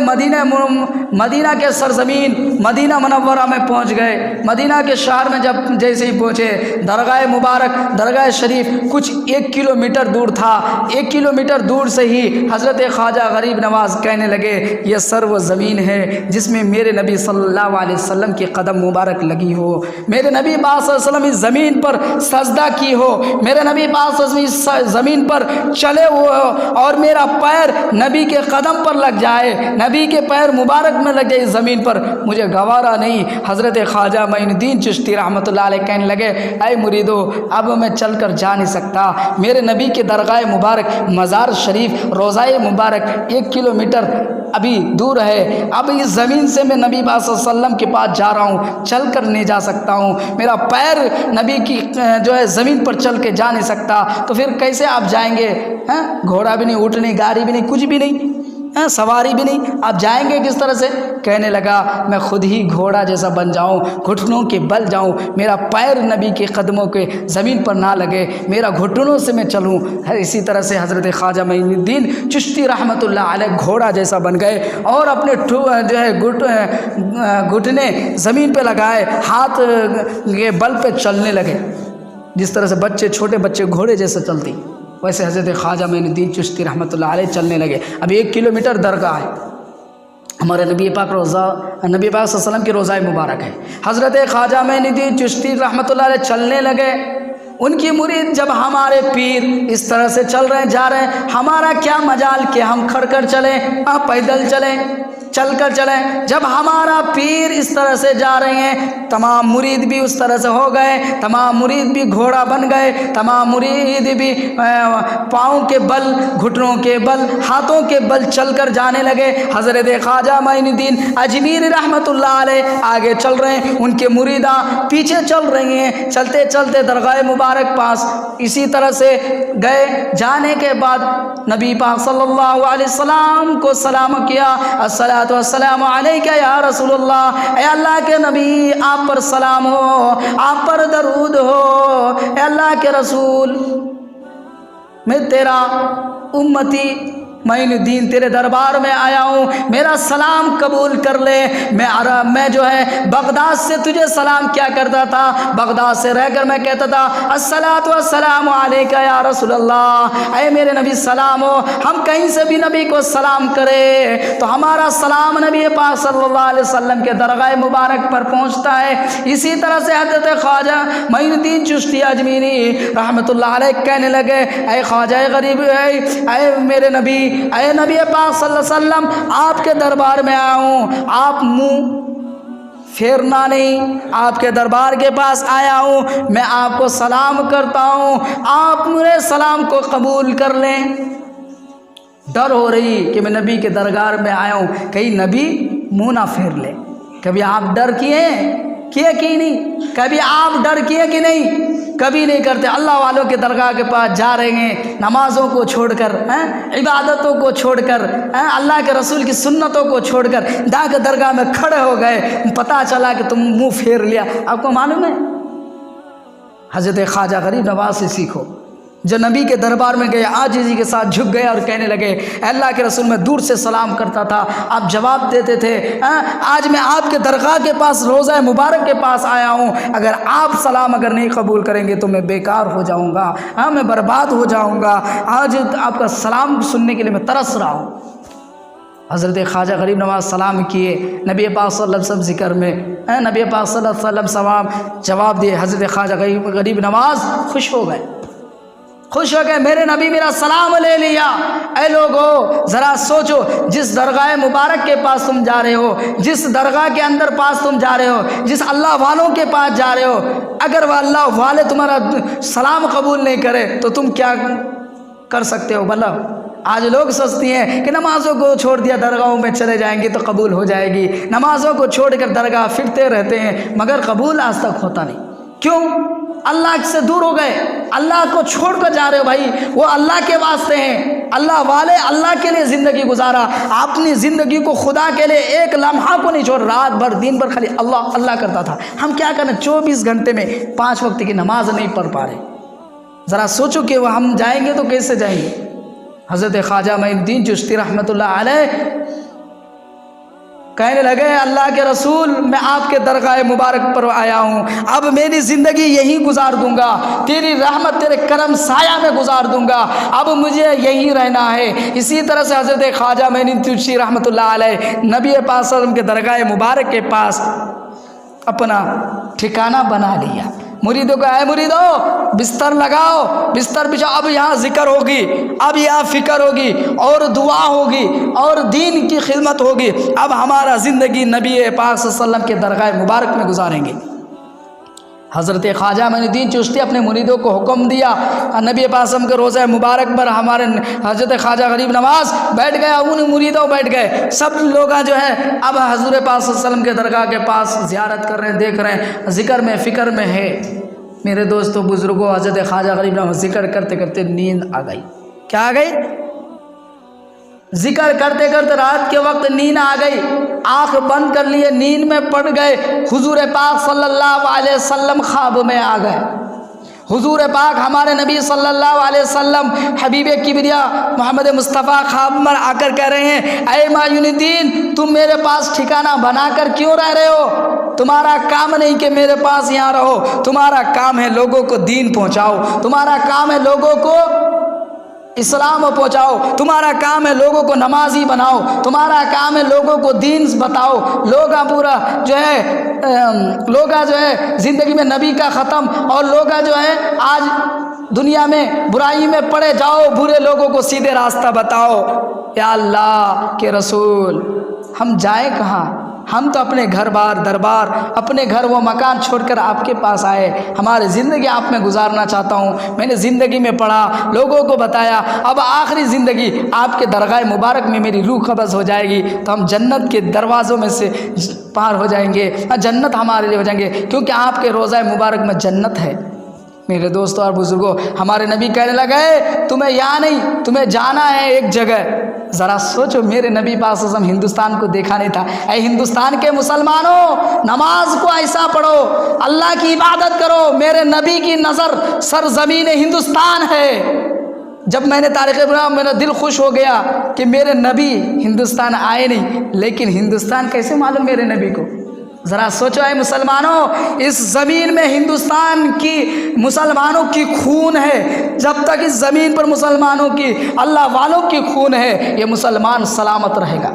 Speaker 1: مدینہ کے سرزمین مدینہ منورہ میں پہنچ گئے. مدینہ کے شہر میں جب جیسے ہی پہنچے, درگاہ مبارک درگاہ شریف کچھ 1 کلومیٹر دور تھا. 1 کلومیٹر دور سے ہی حضرت خواجہ غریب نواز کہنے لگے, یہ سر وہ زمین ہے جس میں میرے نبی صلی اللہ علیہ وسلم کی قدم مبارک لگی ہو, میرے نبی پاک صلی اللہ علیہ وسلم اس زمین پر سجدہ کی ہو, میرے نبی پاک صلی اللہ علیہ وسلم اس زمین پر چلے ہوئے ہو, اور میرا پیر نبی کے قدم پر لگ جائے, نبی کے پیر مبارک میں لگ جائے اس زمین پر, مجھے گوارا نہیں. حضرت خواجہ معین الدین چشتی رحمۃ اللہ علیہ کہنے لگے, اے مریدو, اب میں چل کر جا نہیں سکتا. میرے نبی کے درگاہ مبارک مزار شریف روضہ مبارک 1 کلومیٹر ابھی دور ہے. اب اس زمین سے میں نبی پاک صلی اللہ علیہ وسلم کے پاس جا رہا ہوں, چل کر نہیں جا سکتا ہوں, میرا پیر نبی کی جو ہے زمین پر چل کے جا نہیں سکتا. تو پھر کیسے آپ جائیں گے؟ گھوڑا بھی نہیں, اونٹ نہیں, گاڑی بھی نہیں, کچھ بھی نہیں, سواری بھی نہیں, آپ جائیں گے کس طرح سے؟ کہنے لگا, میں خود ہی گھوڑا جیسا بن جاؤں, گھٹنوں کے بل جاؤں, میرا پیر نبی کے قدموں کے زمین پر نہ لگے, میرا گھٹنوں سے میں چلوں. اسی طرح سے حضرت خواجہ معین الدین چشتی رحمۃ اللہ علیہ گھوڑا جیسا بن گئے, اور اپنے جو ہے گھٹنے زمین پہ لگائے, ہاتھ کے بل پہ چلنے لگے. جس طرح سے بچے, چھوٹے بچے گھوڑے جیسے چلتی, ویسے حضرت خواجہ معین الدین چشتی رحمۃ اللہ علیہ چلنے لگے. اب 1 کلومیٹر درگاہ ہے, ہمارے نبی پاک صلی اللہ علیہ وسلم کی روضہ مبارک ہے. حضرت خواجہ معین الدین چشتی رحمۃ اللہ علیہ چلنے لگے. ان کی مرید جب ہمارے پیر اس طرح سے چل رہے ہیں, جا رہے ہیں, ہمارا کیا مجال کہ ہم کھڑ کر چلیں, پیدل چلیں, چل کر چلیں. جب ہمارا پیر اس طرح سے جا رہے ہیں, تمام مرید بھی اس طرح سے ہو گئے, تمام مرید بھی گھوڑا بن گئے, تمام مرید بھی پاؤں کے بل, گھٹنوں کے بل, ہاتھوں کے بل چل کر جانے لگے. حضرت خواجہ معین الدین اجمیری رحمۃ اللہ علیہ آگے چل رہے ہیں, ان کے مریداں پیچھے چل رہی ہیں. چلتے چلتے درگاہ مبارک پاس اسی طرح سے گئے. جانے کے بعد نبی پاک صلی اللہ علیہ وسلم کو سلام کیا, السلام علیکہ یا رسول اللہ, اے اللہ کے نبی آپ پر سلام ہو, آپ پر درود ہو. اے اللہ کے رسول, میں تیرا امتی معین الدین تیرے دربار میں آیا ہوں, میرا سلام قبول کر لے. میں جو ہے بغداد سے تجھے سلام کیا کرتا تھا, بغداد سے رہ کر میں کہتا تھا الصلاۃ والسلام علیکہ یا رسول اللہ, اے میرے نبی سلام ہو. ہم کہیں سے بھی نبی کو سلام کرے تو ہمارا سلام نبی پاک صلی اللہ علیہ وسلم کے درگاہ مبارک پر پہنچتا ہے. اسی طرح سے حضرت خواجہ معین الدین چشتی اجمیری رحمۃ اللہ علیہ کہنے لگے, اے خواجہ غریب, اے میرے نبی, اے نبی پاک صلی اللہ علیہ وسلم, آپ کے دربار میں آیا ہوں, آپ منہ پھیرنا نہیں, آپ کے دربار کے پاس آیا ہوں, میں آپ کو سلام کرتا ہوں, آپ میرے سلام کو قبول کر لیں. ڈر ہو رہی کہ میں نبی کے درگاہ میں آیا ہوں, کہیں نبی منہ نہ پھیر لے. کبھی آپ ڈر کیے کہ نہیں؟ کبھی آپ ڈر کیے کہ نہیں؟ کبھی نہیں کرتے. اللہ والوں کے درگاہ کے پاس جا رہے ہیں, نمازوں کو چھوڑ کر, عبادتوں کو چھوڑ کر, اللہ کے رسول کی سنتوں کو چھوڑ کر درگاہ میں کھڑے ہو گئے, پتہ چلا کہ تم منہ پھیر لیا. آپ کو معلوم ہے, حضرت خواجہ غریب نواز سے سیکھو. جو نبی کے دربار میں گئے, عاجزی کے ساتھ جھک گئے اور کہنے لگے, اے اللہ کے رسول, میں دور سے سلام کرتا تھا, آپ جواب دیتے تھے. آج میں آپ کے درگاہ کے پاس, روضہ مبارک کے پاس آیا ہوں, اگر آپ سلام اگر نہیں قبول کریں گے تو میں بیکار ہو جاؤں گا, میں برباد ہو جاؤں گا. آج آپ کا سلام سننے کے لیے میں ترس رہا ہوں. حضرت خواجہ غریب نواز سلام کیے, نبی پاک صلی اللہ علیہ وسلم ذکر میں, نبی پاک صلی اللہ علیہ وسلم جواب دیے. حضرت خواجہ غریب نواز خوش ہو گئے, خوش ہو گئے میرے نبی میرا سلام لے لیا۔ اے لوگو ذرا سوچو، جس درگاہ مبارک کے پاس تم جا رہے ہو، جس درگاہ کے اندر پاس تم جا رہے ہو، جس اللہ والوں کے پاس جا رہے ہو، اگر وہ اللہ والے تمہارا سلام قبول نہیں کرے تو تم کیا کر سکتے ہو؟ بھلا آج لوگ سوچتی ہیں کہ نمازوں کو چھوڑ دیا درگاہوں میں چلے جائیں گے تو قبول ہو جائے گی، نمازوں کو چھوڑ کر درگاہ پھرتے رہتے ہیں مگر قبول آج تک ہوتا نہیں۔ کیوں؟ اللہ سے دور ہو گئے، اللہ کو چھوڑ کر جا رہے ہو۔ بھائی وہ اللہ کے واسطے ہیں، اللہ والے اللہ کے لیے زندگی گزارا، اپنی زندگی کو خدا کے لیے ایک لمحہ کو نہیں چھوڑ، رات بھر دن بھر خالی اللہ اللہ کرتا تھا۔ ہم کیا کریں 24 گھنٹے میں 5 وقت کی نماز نہیں پڑھ پا رہے؟ ذرا سوچو کہ وہ ہم جائیں گے تو کیسے جائیں گے؟ حضرت خواجہ معین الدین چشتی رحمۃ اللہ علیہ کہنے لگے اللہ کے رسول میں آپ کے درگاہ مبارک پر آیا ہوں، اب میری زندگی یہی گزار دوں گا، تیری رحمت تیرے کرم سایہ میں گزار دوں گا، اب مجھے یہی رہنا ہے۔ اسی طرح سے حضرت خواجہ معین الدین چشتی رحمۃ اللہ علیہ نبی پاک صلی اللہ علیہ وسلم کے درگاہ مبارک کے پاس اپنا ٹھکانہ بنا لیا۔ مریدوں کو اے مریدو بستر لگاؤ، بستر بچھاؤ، اب یہاں ذکر ہوگی، اب یہاں فکر ہوگی اور دعا ہوگی اور دین کی خدمت ہوگی۔ اب ہمارا زندگی نبی پاک صلی اللہ علیہ وسلم کے درگاہ مبارک میں گزاریں گے۔ حضرت خواجہ معین الدین چشتی اپنے مریدوں کو حکم دیا، نبی پاک صلی اللہ علیہ وسلم کے روضہ مبارک پر ہمارے حضرت خواجہ غریب نواز بیٹھ گئے، ان مریدوں بیٹھ گئے، سب لوگ جو ہے اب حضور پاک صلی اللہ علیہ وسلم کے درگاہ کے پاس زیارت کر رہے ہیں، دیکھ رہے ہیں، ذکر میں فکر میں ہے۔ میرے دوستوں بزرگوں، حضرت خواجہ غریب نواز ذکر کرتے کرتے نیند آ گئی۔ کیا آ گئی؟ ذکر کرتے کرتے رات کے وقت نیند آ گئی، آنکھ بند کر لیے، نیند میں پڑ گئے۔ حضور پاک صلی اللہ علیہ وسلم خواب میں آ گئے۔ حضور پاک ہمارے نبی صلی اللہ علیہ وسلم حبیب کبریا محمد مصطفیٰ خواب میں آ کر کہہ رہے ہیں اے معین الدین تم میرے پاس ٹھکانہ بنا کر کیوں رہ رہے ہو؟ تمہارا کام نہیں کہ میرے پاس یہاں رہو، تمہارا کام ہے لوگوں کو دین پہنچاؤ، تمہارا کام ہے لوگوں کو اسلام پہنچاؤ، تمہارا کام ہے لوگوں کو نمازی بناؤ، تمہارا کام ہے لوگوں کو دین بتاؤ۔ لوگ جو ہے زندگی میں نبی کا ختم، اور لوگ جو ہے آج دنیا میں برائی میں پڑے جاؤ، برے لوگوں کو سیدھے راستہ بتاؤ۔ یا اللہ کے رسول ہم جائیں کہاں؟ ہم تو اپنے گھر بار دربار، اپنے گھر و مکان چھوڑ کر آپ کے پاس آئے، ہماری زندگی آپ میں گزارنا چاہتا ہوں۔ میں نے زندگی میں پڑھا، لوگوں کو بتایا، اب آخری زندگی آپ کے درگاہ مبارک میں میری روح قبض ہو جائے گی تو ہم جنت کے دروازوں میں سے پار ہو جائیں گے، جنت ہمارے لیے ہو جائیں گے، کیونکہ آپ کے روضہ مبارک میں جنت ہے۔ میرے دوستوں اور بزرگوں، ہمارے نبی کہنے لگے تمہیں یہاں نہیں، تمہیں جانا ہے ایک جگہ۔ ذرا سوچو، میرے نبی پاک صلی اللہ علیہ وسلم ہندوستان کو دیکھا نہیں تھا۔ اے ہندوستان کے مسلمانوں، نماز کو ایسا پڑھو، اللہ کی عبادت کرو، میرے نبی کی نظر سرزمین ہندوستان ہے۔ جب میں نے تاریخ پڑھا میرا دل خوش ہو گیا کہ میرے نبی ہندوستان آئے نہیں، لیکن ہندوستان کیسے معلوم میرے نبی کو؟ ذرا سوچو اے مسلمانوں، اس زمین میں ہندوستان کی مسلمانوں کی خون ہے، جب تک اس زمین پر مسلمانوں کی اللہ والوں کی خون ہے یہ مسلمان سلامت رہے گا،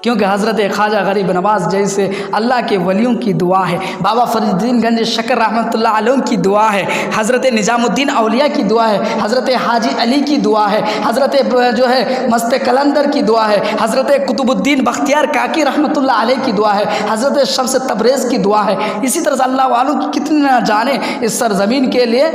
Speaker 1: کیونکہ حضرت خواجہ غریب نواز جیسے اللہ کے ولیوں کی دعا ہے، بابا فرید الدین گنج شکر رحمۃ اللہ علیہ کی دعا ہے، حضرت نظام الدین اولیاء کی دعا ہے، حضرت حاجی علی کی دعا ہے، حضرت جو ہے مست کلندر کی دعا ہے، حضرت قطب الدین بختیار کاکی رحمۃ اللہ علیہ کی دعا ہے، حضرت شمس تبریز کی دعا ہے، اسی طرح سے اللہ والوں کی کتنے نہ جانے اس سرزمین کے لیے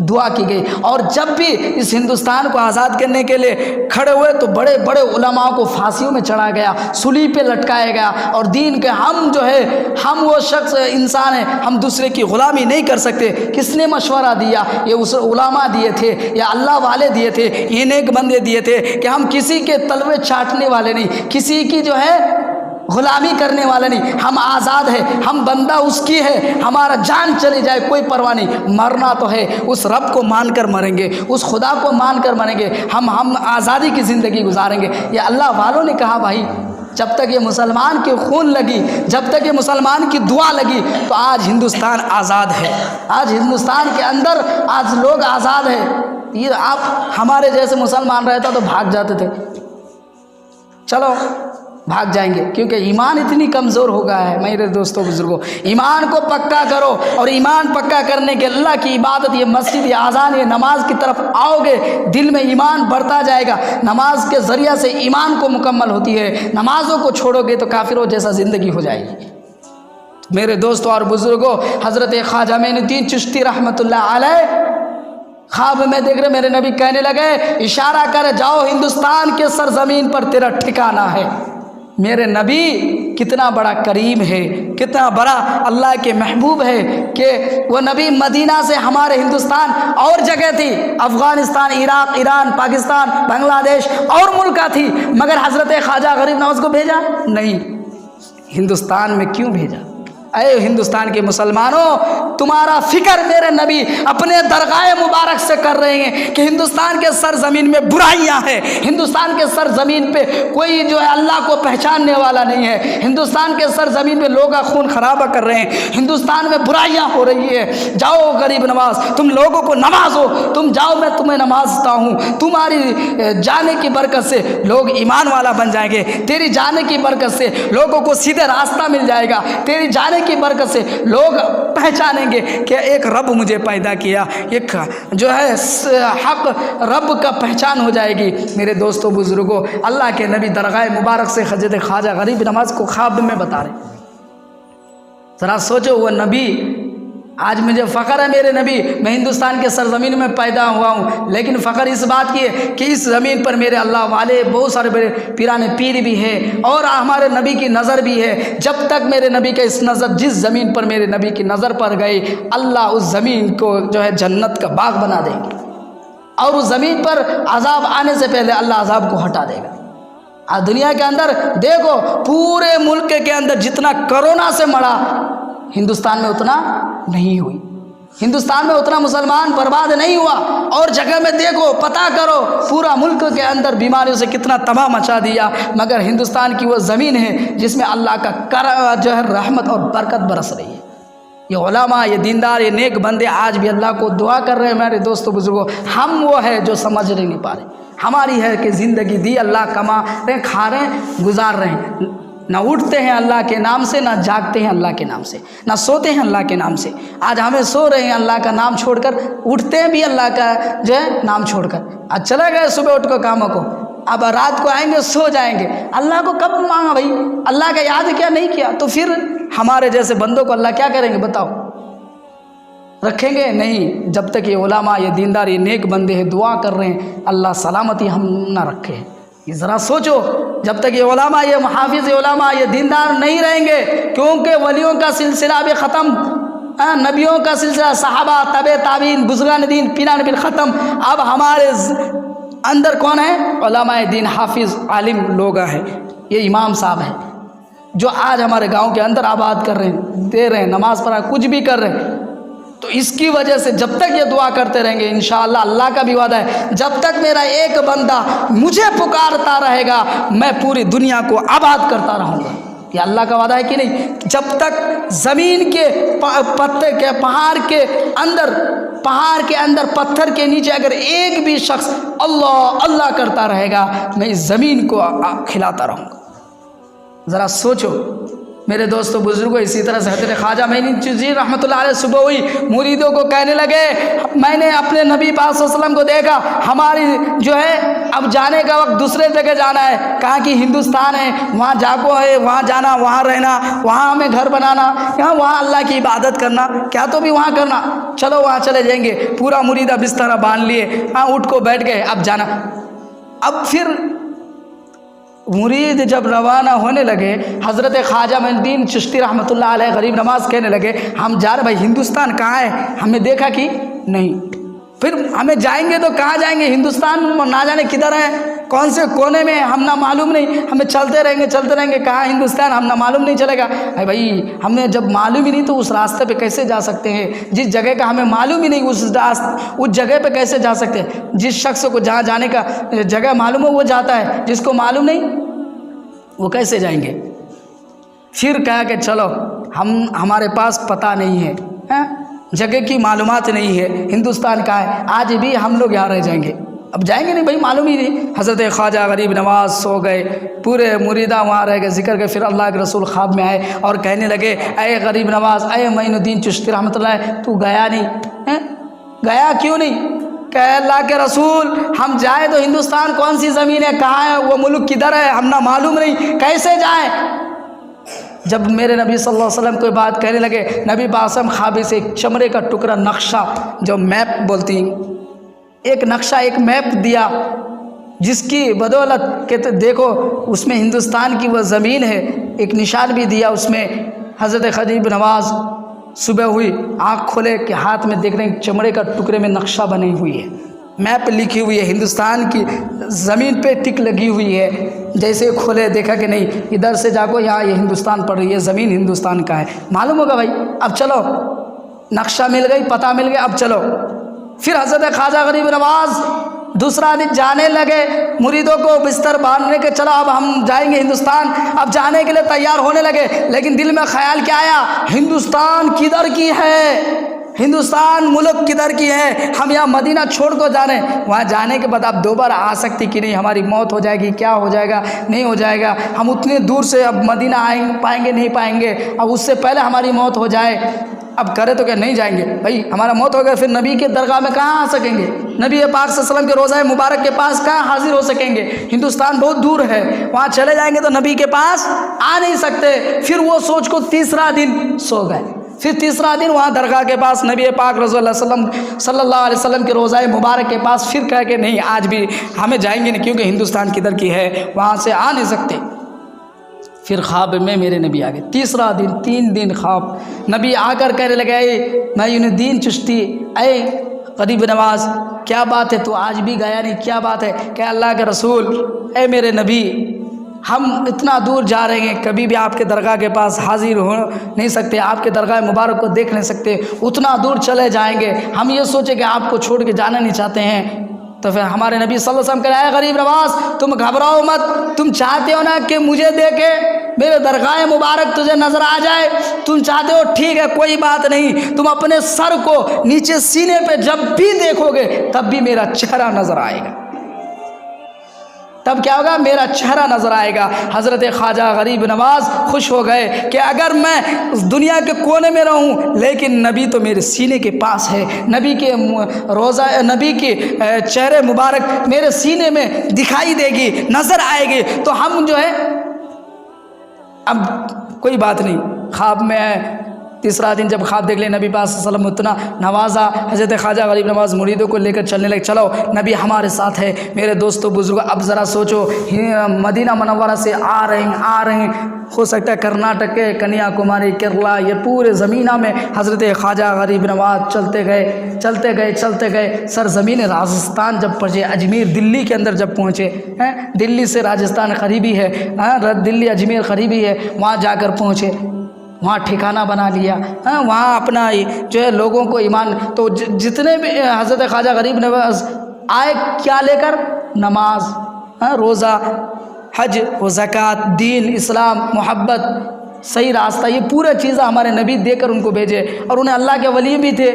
Speaker 1: دعا کی گئی۔ اور جب بھی اس ہندوستان کو آزاد کرنے کے لیے کھڑے ہوئے تو بڑے بڑے علماء کو پھانسیوں میں چڑھایا گیا، سولی پہ لٹکایا گیا، اور دین کے ہم وہ شخص انسان ہیں، ہم دوسرے کی غلامی نہیں کر سکتے۔ کس نے مشورہ دیا؟ یہ اس علماء دیے تھے، یا اللہ والے دیے تھے، یہ نیک بندے دیے تھے کہ ہم کسی کے تلوے چاٹنے والے نہیں، کسی کی جو ہے غلامی کرنے والا نہیں، ہم آزاد ہیں، ہم بندہ اس کی ہے، ہمارا جان چلی جائے کوئی پرواہ نہیں، مرنا تو ہے، اس رب کو مان کر مریں گے، اس خدا کو مان کر مریں گے، ہم آزادی کی زندگی گزاریں گے۔ یہ اللہ والوں نے کہا بھائی جب تک یہ مسلمان کی خون لگی، جب تک یہ مسلمان کی دعا لگی تو آج ہندوستان آزاد ہے، آج ہندوستان کے اندر آج لوگ آزاد ہیں۔ یہ آپ ہمارے جیسے مسلمان رہتا تو بھاگ جاتے تھے، چلو بھاگ جائیں گے، کیونکہ ایمان اتنی کمزور ہو گیا ہے۔ میرے دوستوں بزرگوں، ایمان کو پکا کرو، اور ایمان پکا کرنے کے اللہ کی عبادت، یہ مسجد، یہ اذان، یہ نماز کی طرف آؤ گے، دل میں ایمان بڑھتا جائے گا۔ نماز کے ذریعہ سے ایمان کو مکمل ہوتی ہے، نمازوں کو چھوڑو گے تو کافروں جیسا زندگی ہو جائے گی۔ میرے دوستوں اور بزرگوں، حضرت خواجہ معین الدین چشتی رحمۃ اللہ علیہ خواب میں دیکھ رہے میرے نبی کہنے لگے، اشارہ کرے جاؤ ہندوستان کے سرزمین پر تیرا ٹھکانہ ہے۔ میرے نبی کتنا بڑا کریم ہے، کتنا بڑا اللہ کے محبوب ہے کہ وہ نبی مدینہ سے ہمارے ہندوستان اور جگہ تھی، افغانستان، عراق، ایران، پاکستان، بنگلہ دیش اور ملکہ تھی، مگر حضرت خواجہ غریب نواز کو بھیجا نہیں۔ ہندوستان میں کیوں بھیجا؟ اے ہندوستان کے مسلمانوں، تمہارا فکر میرے نبی اپنے درگاہ مبارک سے کر رہے ہیں کہ ہندوستان کے سرزمین میں برائیاں ہیں، ہندوستان کے سرزمین پہ کوئی جو ہے اللہ کو پہچاننے والا نہیں ہے، ہندوستان کے سرزمین پہ لوگ خون خرابہ کر رہے ہیں، ہندوستان میں برائیاں ہو رہی ہے۔ جاؤ غریب نواز، تم لوگوں کو نوازو، تم جاؤ، میں تمہیں نوازتا ہوں، تمہاری جانے کی برکت سے لوگ ایمان والا بن جائیں گے، تیری جانے کی برکت سے لوگوں کو سیدھے راستہ مل جائے گا، تیری جانے کی برکت سے لوگ پہچانیں گے کہ ایک رب مجھے پیدا کیا، ایک جو ہے حق رب کا پہچان ہو جائے گی۔ میرے دوستوں بزرگوں، اللہ کے نبی درگاہ مبارک سے حضرت خواجہ غریب نواز کو خواب میں بتا رہے۔ ذرا سوچو، وہ نبی، آج مجھے فخر ہے میرے نبی، میں ہندوستان کے سرزمین میں پیدا ہوا ہوں، لیکن فخر اس بات کی ہے کہ اس زمین پر میرے اللہ والے بہت سارے بڑے پیران پیر بھی ہیں، اور ہمارے نبی کی نظر بھی ہے۔ جب تک میرے نبی کا اس نظر، جس زمین پر میرے نبی کی نظر پڑ گئی، اللہ اس زمین کو جو ہے جنت کا باغ بنا دیں گے، اور اس زمین پر عذاب آنے سے پہلے اللہ عذاب کو ہٹا دے گا۔ آج دنیا کے اندر دیکھو، پورے ملک کے اندر جتنا کرونا سے مڑا، ہندوستان میں اتنا نہیں ہوئی، ہندوستان میں اتنا مسلمان برباد نہیں ہوا۔ اور جگہ میں دیکھو، پتہ کرو، پورا ملک کے اندر بیماریوں سے کتنا تباہ مچا دیا، مگر ہندوستان کی وہ زمین ہے جس میں اللہ کا جو ہے رحمت اور برکت برس رہی ہے۔ یہ علماء، یہ دیندار، یہ نیک بندے آج بھی اللہ کو دعا کر رہے ہیں۔ میرے دوستوں بزرگوں، ہم وہ ہے جو سمجھ نہیں پا رہے، ہماری ہے کہ زندگی دی اللہ، کما رہے، کھا رہے ہیں، گزار رہے ہیں، نہ اٹھتے ہیں اللہ کے نام سے، نہ جاگتے ہیں اللہ کے نام سے، نہ سوتے ہیں اللہ کے نام سے۔ آج ہمیں سو رہے ہیں اللہ کا نام چھوڑ کر، اٹھتے ہیں بھی اللہ کا جو ہے نام چھوڑ کر۔ آج چلے گئے صبح اٹھ کر کاموں کو، اب رات کو آئیں گے، سو جائیں گے۔ اللہ کو کب مانگا بھائی؟ اللہ کا یاد کیا نہیں کیا؟ تو پھر ہمارے جیسے بندوں کو اللہ کیا کریں گے بتاؤ؟ رکھیں گے نہیں۔ جب تک یہ علماء، یہ دیندار، یہ نیک بندے ہیں دعا کر رہے ہیں، اللہ سلامتی ہم نہ رکھے۔ یہ ذرا سوچو، جب تک یہ علماء، یہ محافظ علماء، یہ دیندار نہیں رہیں گے، کیونکہ ولیوں کا سلسلہ بھی ختم، نبیوں کا سلسلہ، صحابہ، تابع تابعین، بزرگان دین، پیران پیر ختم۔ اب ہمارے اندر کون ہے؟ علماء دین، حافظ، عالم لوگ ہیں۔ یہ امام صاحب ہیں جو آج ہمارے گاؤں کے اندر آباد کر رہے ہیں، دے رہے ہیں، نماز پڑھا، کچھ بھی کر رہے ہیں۔ تو اس کی وجہ سے جب تک یہ دعا کرتے رہیں گے، انشاءاللہ اللہ کا بھی وعدہ ہے، جب تک میرا ایک بندہ مجھے پکارتا رہے گا، میں پوری دنیا کو آباد کرتا رہوں گا۔ یہ اللہ کا وعدہ ہے کہ نہیں؟ جب تک زمین کے پتے کے پہاڑ کے اندر پتھر کے نیچے اگر ایک بھی شخص اللہ اللہ کرتا رہے گا، میں اس زمین کو کھلاتا رہوں گا۔ ذرا سوچو میرے دوستوں بزرگوں، اسی طرح سے حضرت خواجہ معین الدین چشتی رحمۃ اللہ علیہ صبح ہوئی، مریدوں کو کہنے لگے، میں نے اپنے نبی پاک صلی اللہ علیہ وسلم کو دیکھا، ہماری جو ہے اب جانے کا وقت دوسرے جگہ جانا ہے، کہا کہ ہندوستان ہے، وہاں جاگو ہے، وہاں جانا، وہاں رہنا، وہاں ہمیں گھر بنانا، وہاں اللہ کی عبادت کرنا، کیا تو بھی وہاں کرنا، چلو وہاں چلے جائیں گے۔ پورا مریدہ بستر باندھ لیے، اٹھ کو بیٹھ گئے، اب جانا۔ اب پھر مرید جب روانہ ہونے لگے، حضرت خواجہ معین الدین چشتی رحمۃ اللہ علیہ غریب نواز کہنے لگے، ہم جا رہے، بھائی ہندوستان کہاں ہے؟ ہمیں دیکھا کہ نہیں، پھر ہمیں جائیں گے تو کہاں جائیں گے؟ ہندوستان نہ جانے کدھر ہے، کون سے کونے میں، ہم نہ معلوم نہیں، ہمیں چلتے رہیں گے، کہاں ہندوستان ہم نہ معلوم نہیں چلے گا۔ بھائی ہمیں جب معلوم ہی نہیں تو اس راستے پہ کیسے جا سکتے ہیں؟ جس جگہ کا ہمیں معلوم ہی نہیں، اس جگہ پہ کیسے جا سکتے ہیں؟ جس شخص کو جہاں جانے کا جگہ معلوم ہو وہ جاتا ہے، جس کو معلوم نہیں وہ کیسے جائیں گے؟ پھر کہا کہ چلو، ہمارے پاس پتہ نہیں ہے، جگہ کی معلومات نہیں ہے، ہندوستان کا ہے، آج بھی ہم لوگ یہاں رہ جائیں گے، اب جائیں گے نہیں بھائی، معلوم ہی نہیں۔ حضرت خواجہ غریب نواز سو گئے، پورے مریدہ وہاں رہ گئے ذکر کے۔ پھر اللہ کے رسول خواب میں آئے اور کہنے لگے اے غریب نواز، اے معین الدین چشتی رحمۃ اللہ، تو گیا نہیں؟ گیا کیوں نہیں؟ کہ اللہ کے رسول ہم جائیں تو ہندوستان کون سی زمین ہے، کہاں ہے وہ ملک، کدھر ہے، ہم نہ معلوم نہیں، کیسے جائیں؟ جب میرے نبی صلی اللہ علیہ وسلم کوئی بات کہنے لگے، نبی باسم خوابی سے ایک چمڑے کا ٹکڑا نقشہ، جو میپ بولتی ہیں، ایک نقشہ، ایک میپ دیا، جس کی بدولت کہ دیکھو اس میں ہندوستان کی وہ زمین ہے، ایک نشان بھی دیا اس میں۔ حضرت غریب نواز صبح ہوئی، آنکھ کھولے کہ ہاتھ میں دیکھ رہے ہیں چمڑے کا ٹکڑے میں نقشہ بنی ہوئی ہے، میپ لکھی ہوئی ہے، ہندوستان کی زمین پہ ٹک لگی ہوئی ہے۔ جیسے کھولے دیکھا کہ نہیں، ادھر سے جا کو یہاں یہ ہندوستان پڑ رہی ہے، زمین ہندوستان کا ہے، معلوم ہوگا بھائی۔ اب چلو، نقشہ مل گئی، پتہ مل گیا، اب چلو۔ پھر حضرت خواجہ غریب نواز دوسرا دن جانے لگے، مریدوں کو بستر باندھنے کے، چلو اب ہم جائیں گے ہندوستان۔ اب جانے کے لیے تیار ہونے لگے، لیکن دل میں خیال کیا آیا، ہندوستان کدھر کی ہے، ہندوستان ملک کدھر کی ہے، ہم یہاں مدینہ چھوڑ کو جانے، وہاں جانے کے بعد اب دوبارہ آ سکتی کہ نہیں، ہماری موت ہو جائے گی، کیا ہو جائے گا، نہیں ہو جائے گا، ہم اتنے دور سے اب مدینہ پائیں گے نہیں پائیں گے، اب اس سے پہلے ہماری موت ہو جائے، اب کرے تو کہ نہیں جائیں گے بھائی، ہمارا موت ہو گیا، پھر نبی کے درگاہ میں کہاں آ سکیں گے، نبی پاک صلی اللہ علیہ وسلم کے روضہ مبارک کے پاس کہاں حاضر ہو سکیں گے، ہندوستان بہت دور ہے، وہاں چلے جائیں گے تو نبی کے پاس آ نہیں سکتے۔ پھر وہ سوچ کو تیسرا دن سو گئے، پھر تیسرا دن وہاں درگاہ کے پاس نبی پاک رضی اللہ صلی اللہ علیہ وسلم کے روضہ مبارک کے پاس پھر کہہ کہ نہیں آج بھی ہمیں جائیں گے نہیں، کیونکہ ہندوستان کدھر کی ہے، وہاں سے آ نہیں سکتے۔ پھر خواب میں میرے نبی آ گئے، تیسرا دن، 3 دن خواب، نبی آ کر کہنے لگے اے معین الدین چشتی، اے غریب نواز، کیا بات ہے تو آج بھی گیا نہیں، کیا بات ہے؟ کہ اللہ کے رسول، اے میرے نبی، ہم اتنا دور جا رہے ہیں، کبھی بھی آپ کے درگاہ کے پاس حاضر ہو نہیں سکتے، آپ کے درگاہ مبارک کو دیکھ نہیں سکتے، اتنا دور چلے جائیں گے، ہم یہ سوچے کہ آپ کو چھوڑ کے جانا نہیں چاہتے ہیں۔ تو پھر ہمارے نبی صلی اللہ علیہ وسلم کہا، اے غریب نواز، تم گھبراؤ مت، تم چاہتے ہو نا کہ مجھے دیکھے میرے درگاہ مبارک تجھے نظر آ جائے، تم چاہتے ہو، ٹھیک ہے کوئی بات نہیں، تم اپنے سر کو نیچے سینے پہ جب بھی دیکھو گے تب بھی میرا چہرہ نظر آئے گا، تب کیا ہوگا، میرا چہرہ نظر آئے گا۔ حضرت خواجہ غریب نواز خوش ہو گئے کہ اگر میں دنیا کے کونے میں رہوں لیکن نبی تو میرے سینے کے پاس ہے، نبی کے روضہ، نبی کے چہرے مبارک میرے سینے میں دکھائی دے گی، نظر آئے گی، تو ہم جو ہے اب کوئی بات نہیں۔ خواب میں تیسرا دن جب خواب دیکھ لے، نبی پاک صلی اللہ علیہ وسلم اتنا نوازا، حضرت خواجہ غریب نواز مریدوں کو لے کر چلنے لگے، چلو نبی ہمارے ساتھ ہے۔ میرے دوستو بزرگوں، اب ذرا سوچو، مدینہ منورہ سے آ رہے ہیں، ہو سکتا ہے کرناٹک کے کنیا کماری، کیرلا، یہ پورے زمینہ میں حضرت خواجہ غریب نواز چلتے گئے سرزمین راجستھان جب پہنچے، اجمیر دلی کے اندر جب پہنچے، دلی سے راجستھان قریبی ہے، دلی اجمیر قریبی ہے، وہاں جا کر پہنچے، وہاں ٹھکانہ بنا لیا، وہاں اپنا جو ہے لوگوں کو ایمان، تو جتنے بھی حضرت خواجہ غریب نواز آئے کیا لے کر، نماز، روزہ، حج و زکوٰۃ، دین، اسلام، محبت، صحیح راستہ، یہ پورے چیزیں ہمارے نبی دے کر ان کو بھیجے، اور انہیں اللہ کے ولی بھی تھے،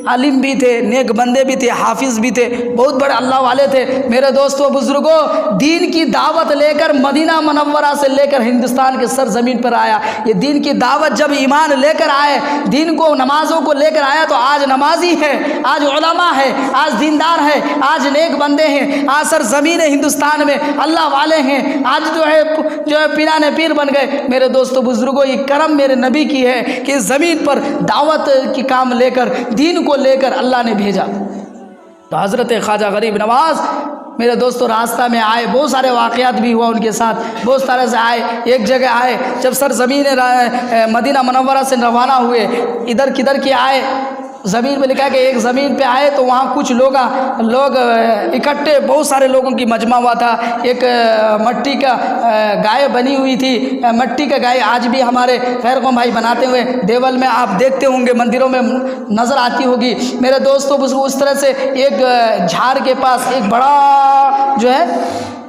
Speaker 1: عالم بھی تھے، نیک بندے بھی تھے، حافظ بھی تھے، بہت بڑے اللہ والے تھے۔ میرے دوستو بزرگوں، دین کی دعوت لے کر مدینہ منورہ سے لے کر ہندوستان کے سرزمین پر آیا، یہ دین کی دعوت جب ایمان لے کر آئے، دین کو، نمازوں کو لے کر آیا، تو آج نمازی ہے، آج علماء ہے، آج دیندار ہے، آج نیک بندے ہیں، آج سرزمین ہندوستان میں اللہ والے ہیں، آج جو ہے پیران پیر بن گئے۔ میرے دوستو بزرگوں، یہ کرم میرے نبی کی ہے کہ زمین پر دعوت کی کام لے کر، دین کو لے کر اللہ نے بھیجا۔ تو حضرت خواجہ غریب نواز میرے دوستو راستہ میں آئے، بہت سارے واقعات بھی ہوا ان کے ساتھ، بہت طرح سے آئے، ایک جگہ آئے، جب سرزمین مدینہ منورہ سے روانہ ہوئے، ادھر کدھر کے آئے، زمین میں لکھا کہ ایک زمین پہ آئے تو وہاں کچھ لوگ اکٹھے، بہت سارے لوگوں کی مجمع ہوا تھا، ایک مٹی کا گائے بنی ہوئی تھی، مٹی کا گائے آج بھی ہمارے خیر قوم بھائی بناتے ہوئے دیول میں آپ دیکھتے ہوں گے، مندروں میں نظر آتی ہوگی۔ میرے دوستوں اس طرح سے ایک جھاڑ کے پاس ایک بڑا جو ہے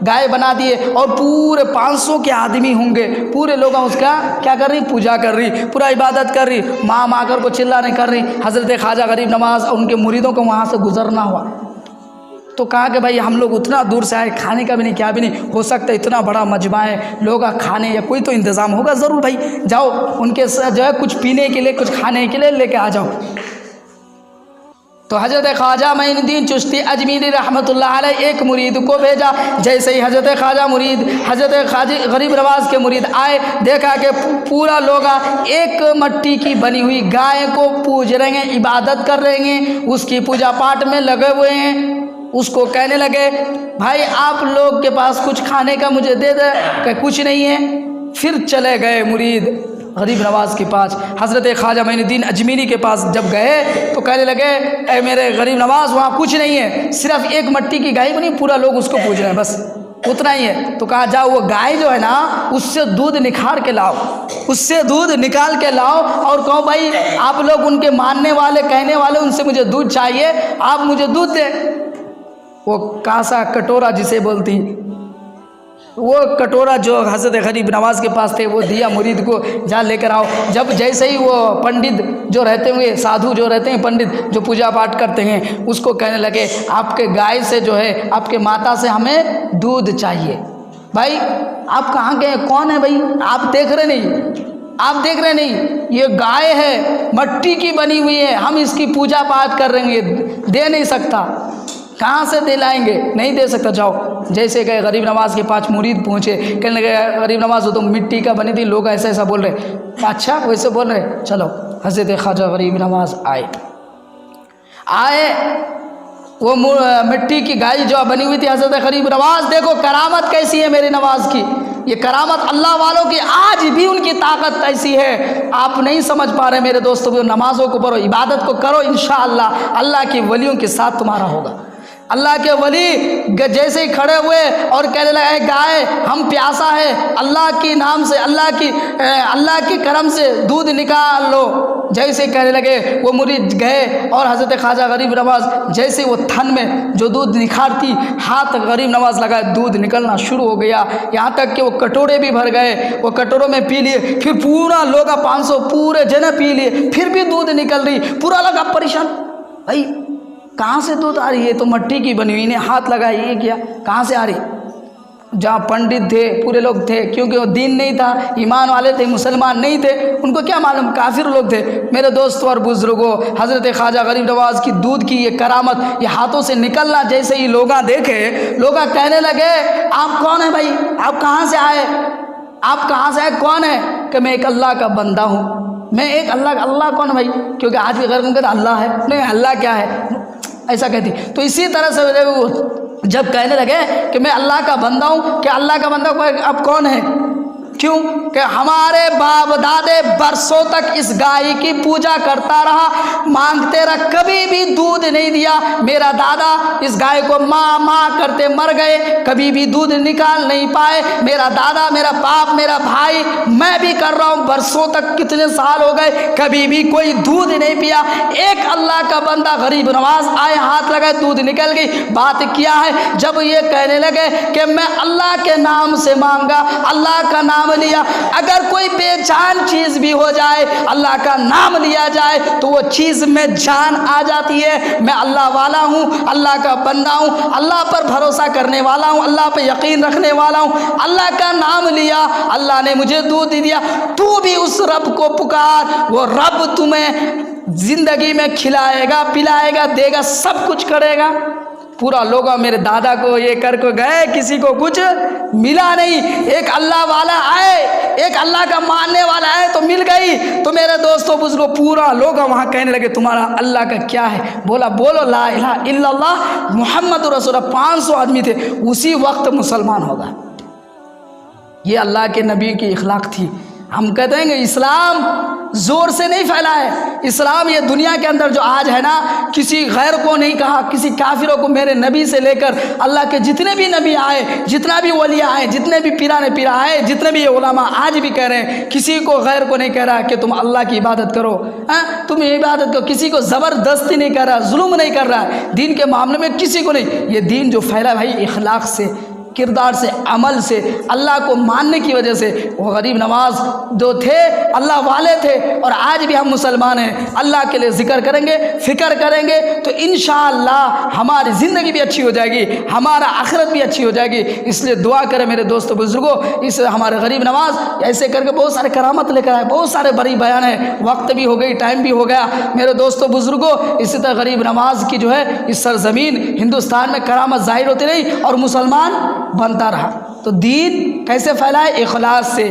Speaker 1: گائے بنا دیے، اور پورے 500 کے آدمی ہوں گے، پورے لوگ اس کا کیا کر رہی، پوجا کر رہی، پورا عبادت کر رہی، ماں کر کو چلا نہیں کر رہی۔ حضرت خواجہ غریب نواز اور ان کے مریدوں کو وہاں سے گزرنا ہوا، تو کہا کہ بھائی ہم لوگ اتنا دور سے آئے، کھانے کا بھی نہیں کیا بھی نہیں، ہو سکتا ہے اتنا بڑا مجمع ہے، لوگ کھانے یا کوئی تو انتظام ہوگا ضرور، بھائی جاؤ ان کے ساتھ جو ہے کچھ پینے کے لیے کچھ کھانے کے لیے لے کے آ جاؤ۔ تو حضرت خواجہ معین الدین چشتی اجمیری رحمۃ اللہ علیہ ایک مرید کو بھیجا۔ جیسے ہی حضرت خواجہ حضرت غریب نواز کے مرید آئے، دیکھا کہ پورا لوگ ایک مٹی کی بنی ہوئی گائے کو پوج رہے ہیں، عبادت کر رہے ہیں، اس کی پوجا پاٹ میں لگے ہوئے ہیں۔ اس کو کہنے لگے بھائی آپ لوگ کے پاس کچھ کھانے کا مجھے دے دے، کہ کچھ نہیں ہے۔ پھر چلے گئے مرید غریب نواز کے پاس، حضرت خواجہ معین الدین اجمیری کے پاس جب گئے تو کہنے لگے اے میرے غریب نواز وہاں کچھ نہیں ہے، صرف ایک مٹی کی گائے بنی، پورا لوگ اس کو پوج رہے ہیں، بس اتنا ہی ہے۔ تو کہا جاؤ وہ گائے جو ہے نا اس سے دودھ نکھار کے لاؤ، اس سے دودھ نکال کے لاؤ اور کہو بھائی آپ لوگ ان کے ماننے والے کہنے والے، ان سے مجھے دودھ چاہیے، آپ مجھے دودھ دیں۔ وہ کاسا کٹورا جسے بولتی، وہ کٹورا جو حضرت غریب نواز کے پاس تھے وہ دیا مرید کو، جا لے کر آؤ۔ جب جیسے ہی وہ پنڈت جو رہتے ہوئے، سادھو جو رہتے ہیں، پنڈت جو پوجا پاٹ کرتے ہیں، اس کو کہنے لگے آپ کے گائے سے جو ہے، آپ کے ماتا سے ہمیں دودھ چاہیے۔ بھائی آپ کہاں گئے، کون ہے بھائی، آپ دیکھ رہے نہیں، آپ دیکھ رہے نہیں، یہ گائے ہے مٹی کی بنی ہوئی ہے، ہم اس کی پوجا پاٹ کر رہے ہیں، دے نہیں سکتا، کہاں سے دلائیں گے، نہیں دے سکتا، جاؤ۔ جیسے گئے غریب نواز کے پاس مرید پہنچے، کہنے لگے غریب نواز وہ تو مٹی کا بنی تھی، لوگ ایسا ایسا بول رہے، اچھا ویسے بول رہے، چلو۔ حضرت خواجہ غریب نواز آئے وہ مٹی کی گائے جو بنی ہوئی تھی، حضرت غریب نواز دیکھو کرامت کیسی ہے میرے نواز کی، یہ کرامت اللہ والوں کی، آج بھی ان کی طاقت ایسی ہے، آپ نہیں سمجھ پا رہے میرے دوستوں، نمازوں کو پڑھو، عبادت کو کرو، انشاءاللہ اللہ کے ولیوں کے ساتھ تمہارا ہوگا۔ اللہ کے ولی جیسے ہی کھڑے ہوئے اور کہنے لگے گائے ہم پیاسا ہے، اللہ کے نام سے، اللہ کی کرم سے دودھ نکال لو۔ جیسے کہنے لگے وہ مرید گئے اور حضرت خواجہ غریب نواز جیسے وہ تھن میں جو دودھ نکھارتی، ہاتھ غریب نواز لگائے، دودھ نکلنا شروع ہو گیا، یہاں تک کہ وہ کٹورے بھی بھر گئے، وہ کٹوروں میں پی لیے، پھر پورا لوگ 500 پورے جنے پی لیے، پھر بھی دودھ نکل رہی، پورا لگا پریشان، بھائی کہاں سے دودھ آ رہی ہے، تو مٹی کی بنی ہوئی، نے ہاتھ لگائی، یہ کیا کہاں سے آ رہی؟ جہاں پنڈت تھے پورے لوگ تھے، کیونکہ وہ دین نہیں تھا، ایمان والے تھے، مسلمان نہیں تھے، ان کو کیا معلوم، کافر لوگ تھے۔ میرے دوستوں اور بزرگوں، حضرت خواجہ غریب نواز کی دودھ کی یہ کرامت، یہ ہاتھوں سے نکلنا، جیسے ہی لوگاں دیکھے، لوگاں کہنے لگے آپ کون ہیں بھائی، آپ کہاں سے آئے، آپ کہاں سے آئے، کون ہے؟ کہ میں ایک اللہ کا بندہ ہوں، میں ایک اللہ کون بھائی، کیونکہ آج بھی غیر ممکن اللہ ہے، نہیں اللہ کیا ہے ایسا کہتی۔ تو اسی طرح سے جب کہنے لگے کہ میں اللہ کا بندہ ہوں، کہ اللہ کا بندہ اب کون ہے، کیوں کہ ہمارے باپ دادے برسوں تک اس گائے کی پوجا کرتا رہا، مانگتے رہا، کبھی بھی دودھ نہیں دیا، میرا دادا اس گائے کو ماں ماں کرتے مر گئے، کبھی بھی دودھ نکال نہیں پائے، میرا دادا، میرا باپ، میرا بھائی، میں بھی کر رہا ہوں، برسوں تک کتنے سال ہو گئے، کبھی بھی کوئی دودھ نہیں پیا۔ ایک اللہ کا بندہ غریب نواز آئے، ہاتھ لگائے، دودھ نکل گئی۔ بات کیا ہے، جب یہ کہنے لگے کہ میں اللہ کے نام سے مانگا، اللہ کا نام لیا، اگر کوئی بے جان چیز بھی ہو جائے، اللہ کا نام لیا جائے تو وہ چیز میں جان آ جاتی ہے۔ میں اللہ والا ہوں، اللہ کا بندہ ہوں، اللہ پر بھروسہ کرنے والا ہوں، اللہ پہ یقین رکھنے والا ہوں، اللہ کا نام لیا، اللہ نے مجھے دودھ دیا، تو بھی اس رب کو پکار، وہ رب تمہیں زندگی میں کھلائے گا، پلائے گا، دے گا، سب کچھ کرے گا۔ پورا لوگوں میرے دادا کو یہ کر کے گئے، کسی کو کچھ ملا نہیں، ایک اللہ والا آئے، ایک اللہ کا ماننے والا آئے تو مل گئی۔ تو میرے دوستوں بزرگوں، پورا لوگ وہاں کہنے لگے تمہارا اللہ کا کیا ہے، بولا بولو لا الہ الا اللہ محمد رسول اللہ۔ 500 آدمی تھے، اسی وقت مسلمان ہوگا۔ یہ اللہ کے نبی کی اخلاق تھی۔ ہم کہتے ہیں کہ اسلام زور سے نہیں پھیلا ہے، اسلام یہ دنیا کے اندر جو آج ہے نا، کسی غیر کو نہیں کہا، کسی کافروں کو، میرے نبی سے لے کر اللہ کے جتنے بھی نبی آئے، جتنا بھی ولی آئے، جتنے بھی پیران پیرا آئے، جتنے بھی علماء آج بھی کہہ رہے ہیں، کسی کو غیر کو نہیں کہہ رہا کہ تم اللہ کی عبادت کرو، تم عبادت کرو، کسی کو زبردستی نہیں کر رہا، ظلم نہیں کر رہا ہے، دین کے معاملے میں کسی کو نہیں۔ یہ دین جو پھیلا بھائی اخلاق سے، کردار سے، عمل سے، اللہ کو ماننے کی وجہ سے وہ غریب نواز جو تھے اللہ والے تھے، اور آج بھی ہم مسلمان ہیں، اللہ کے لیے ذکر کریں گے، فکر کریں گے تو انشاءاللہ ہماری زندگی بھی اچھی ہو جائے گی، ہمارا آخرت بھی اچھی ہو جائے گی۔ اس لیے دعا کریں میرے دوستو بزرگوں، اس ہمارے غریب نواز ایسے کر کے بہت سارے کرامت لے کر آئے، بہت سارے بڑی بیان ہیں، وقت بھی ہو گئی، ٹائم بھی ہو گیا میرے دوستو بزرگوں۔ اسی طرح غریب نواز کی جو ہے اس سرزمین ہندوستان میں کرامت ظاہر ہوتی رہی اور مسلمان بنتا رہا۔ تو دین کیسے پھیلائے؟ اخلاص سے،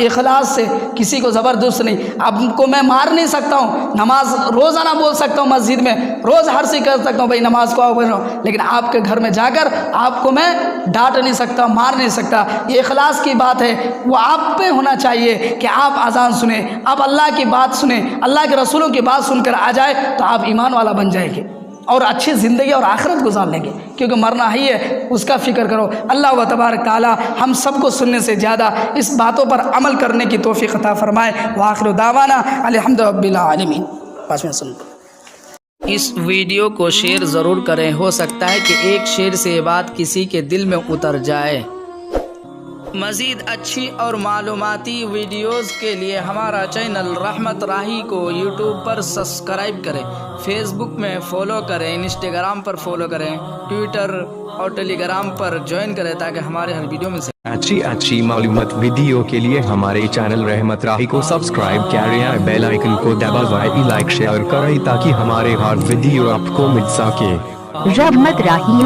Speaker 1: اخلاص سے، کسی کو زبردست نہیں۔ اب کو میں مار نہیں سکتا ہوں، نماز روزانہ بول سکتا ہوں مسجد میں، روز ہر سی کر سکتا ہوں بھائی نماز کو آؤ پڑھو، لیکن آپ کے گھر میں جا کر آپ کو میں ڈانٹ نہیں سکتا، مار نہیں سکتا۔ یہ اخلاص کی بات ہے، وہ آپ پہ ہونا چاہیے کہ آپ اذان سنیں، آپ اللہ کی بات سنیں، اللہ کے رسولوں کی بات سن کر آ جائے تو آپ ایمان والا بن جائیں گے اور اچھی زندگی اور آخرت گزار لیں گے، کیونکہ مرنا ہی ہے، اس کا فکر کرو۔ اللہ و تبارک تعالی ہم سب کو سننے سے زیادہ اس باتوں پر عمل کرنے کی توفیق عطا فرمائے۔ وآخر دعوانا الحمد رب العالمین۔ پاس میں سن اس ویڈیو کو شیئر ضرور کریں، ہو سکتا ہے کہ ایک شیئر سے یہ بات کسی کے دل میں اتر جائے۔ مزید اچھی اور معلوماتی ویڈیوز کے لیے ہمارا چینل رحمت راہی کو یوٹیوب پر سبسکرائب کریں، فیس بک میں فالو کریں، انسٹاگرام پر فالو کریں، ٹویٹر اور ٹیلی گرام پر جوائن کریں تاکہ ہمارے ہر ویڈیو میں سے
Speaker 2: اچھی معلومات ویڈیو کے لیے ہمارے چینل رحمت راہی کو سبسکرائب کریں، بیل آئیکن کو دبائیں، لائک شیئر کریں تاکہ ہمارے ہر ویڈیو آپ کو مل سکے۔
Speaker 3: رحمت راہی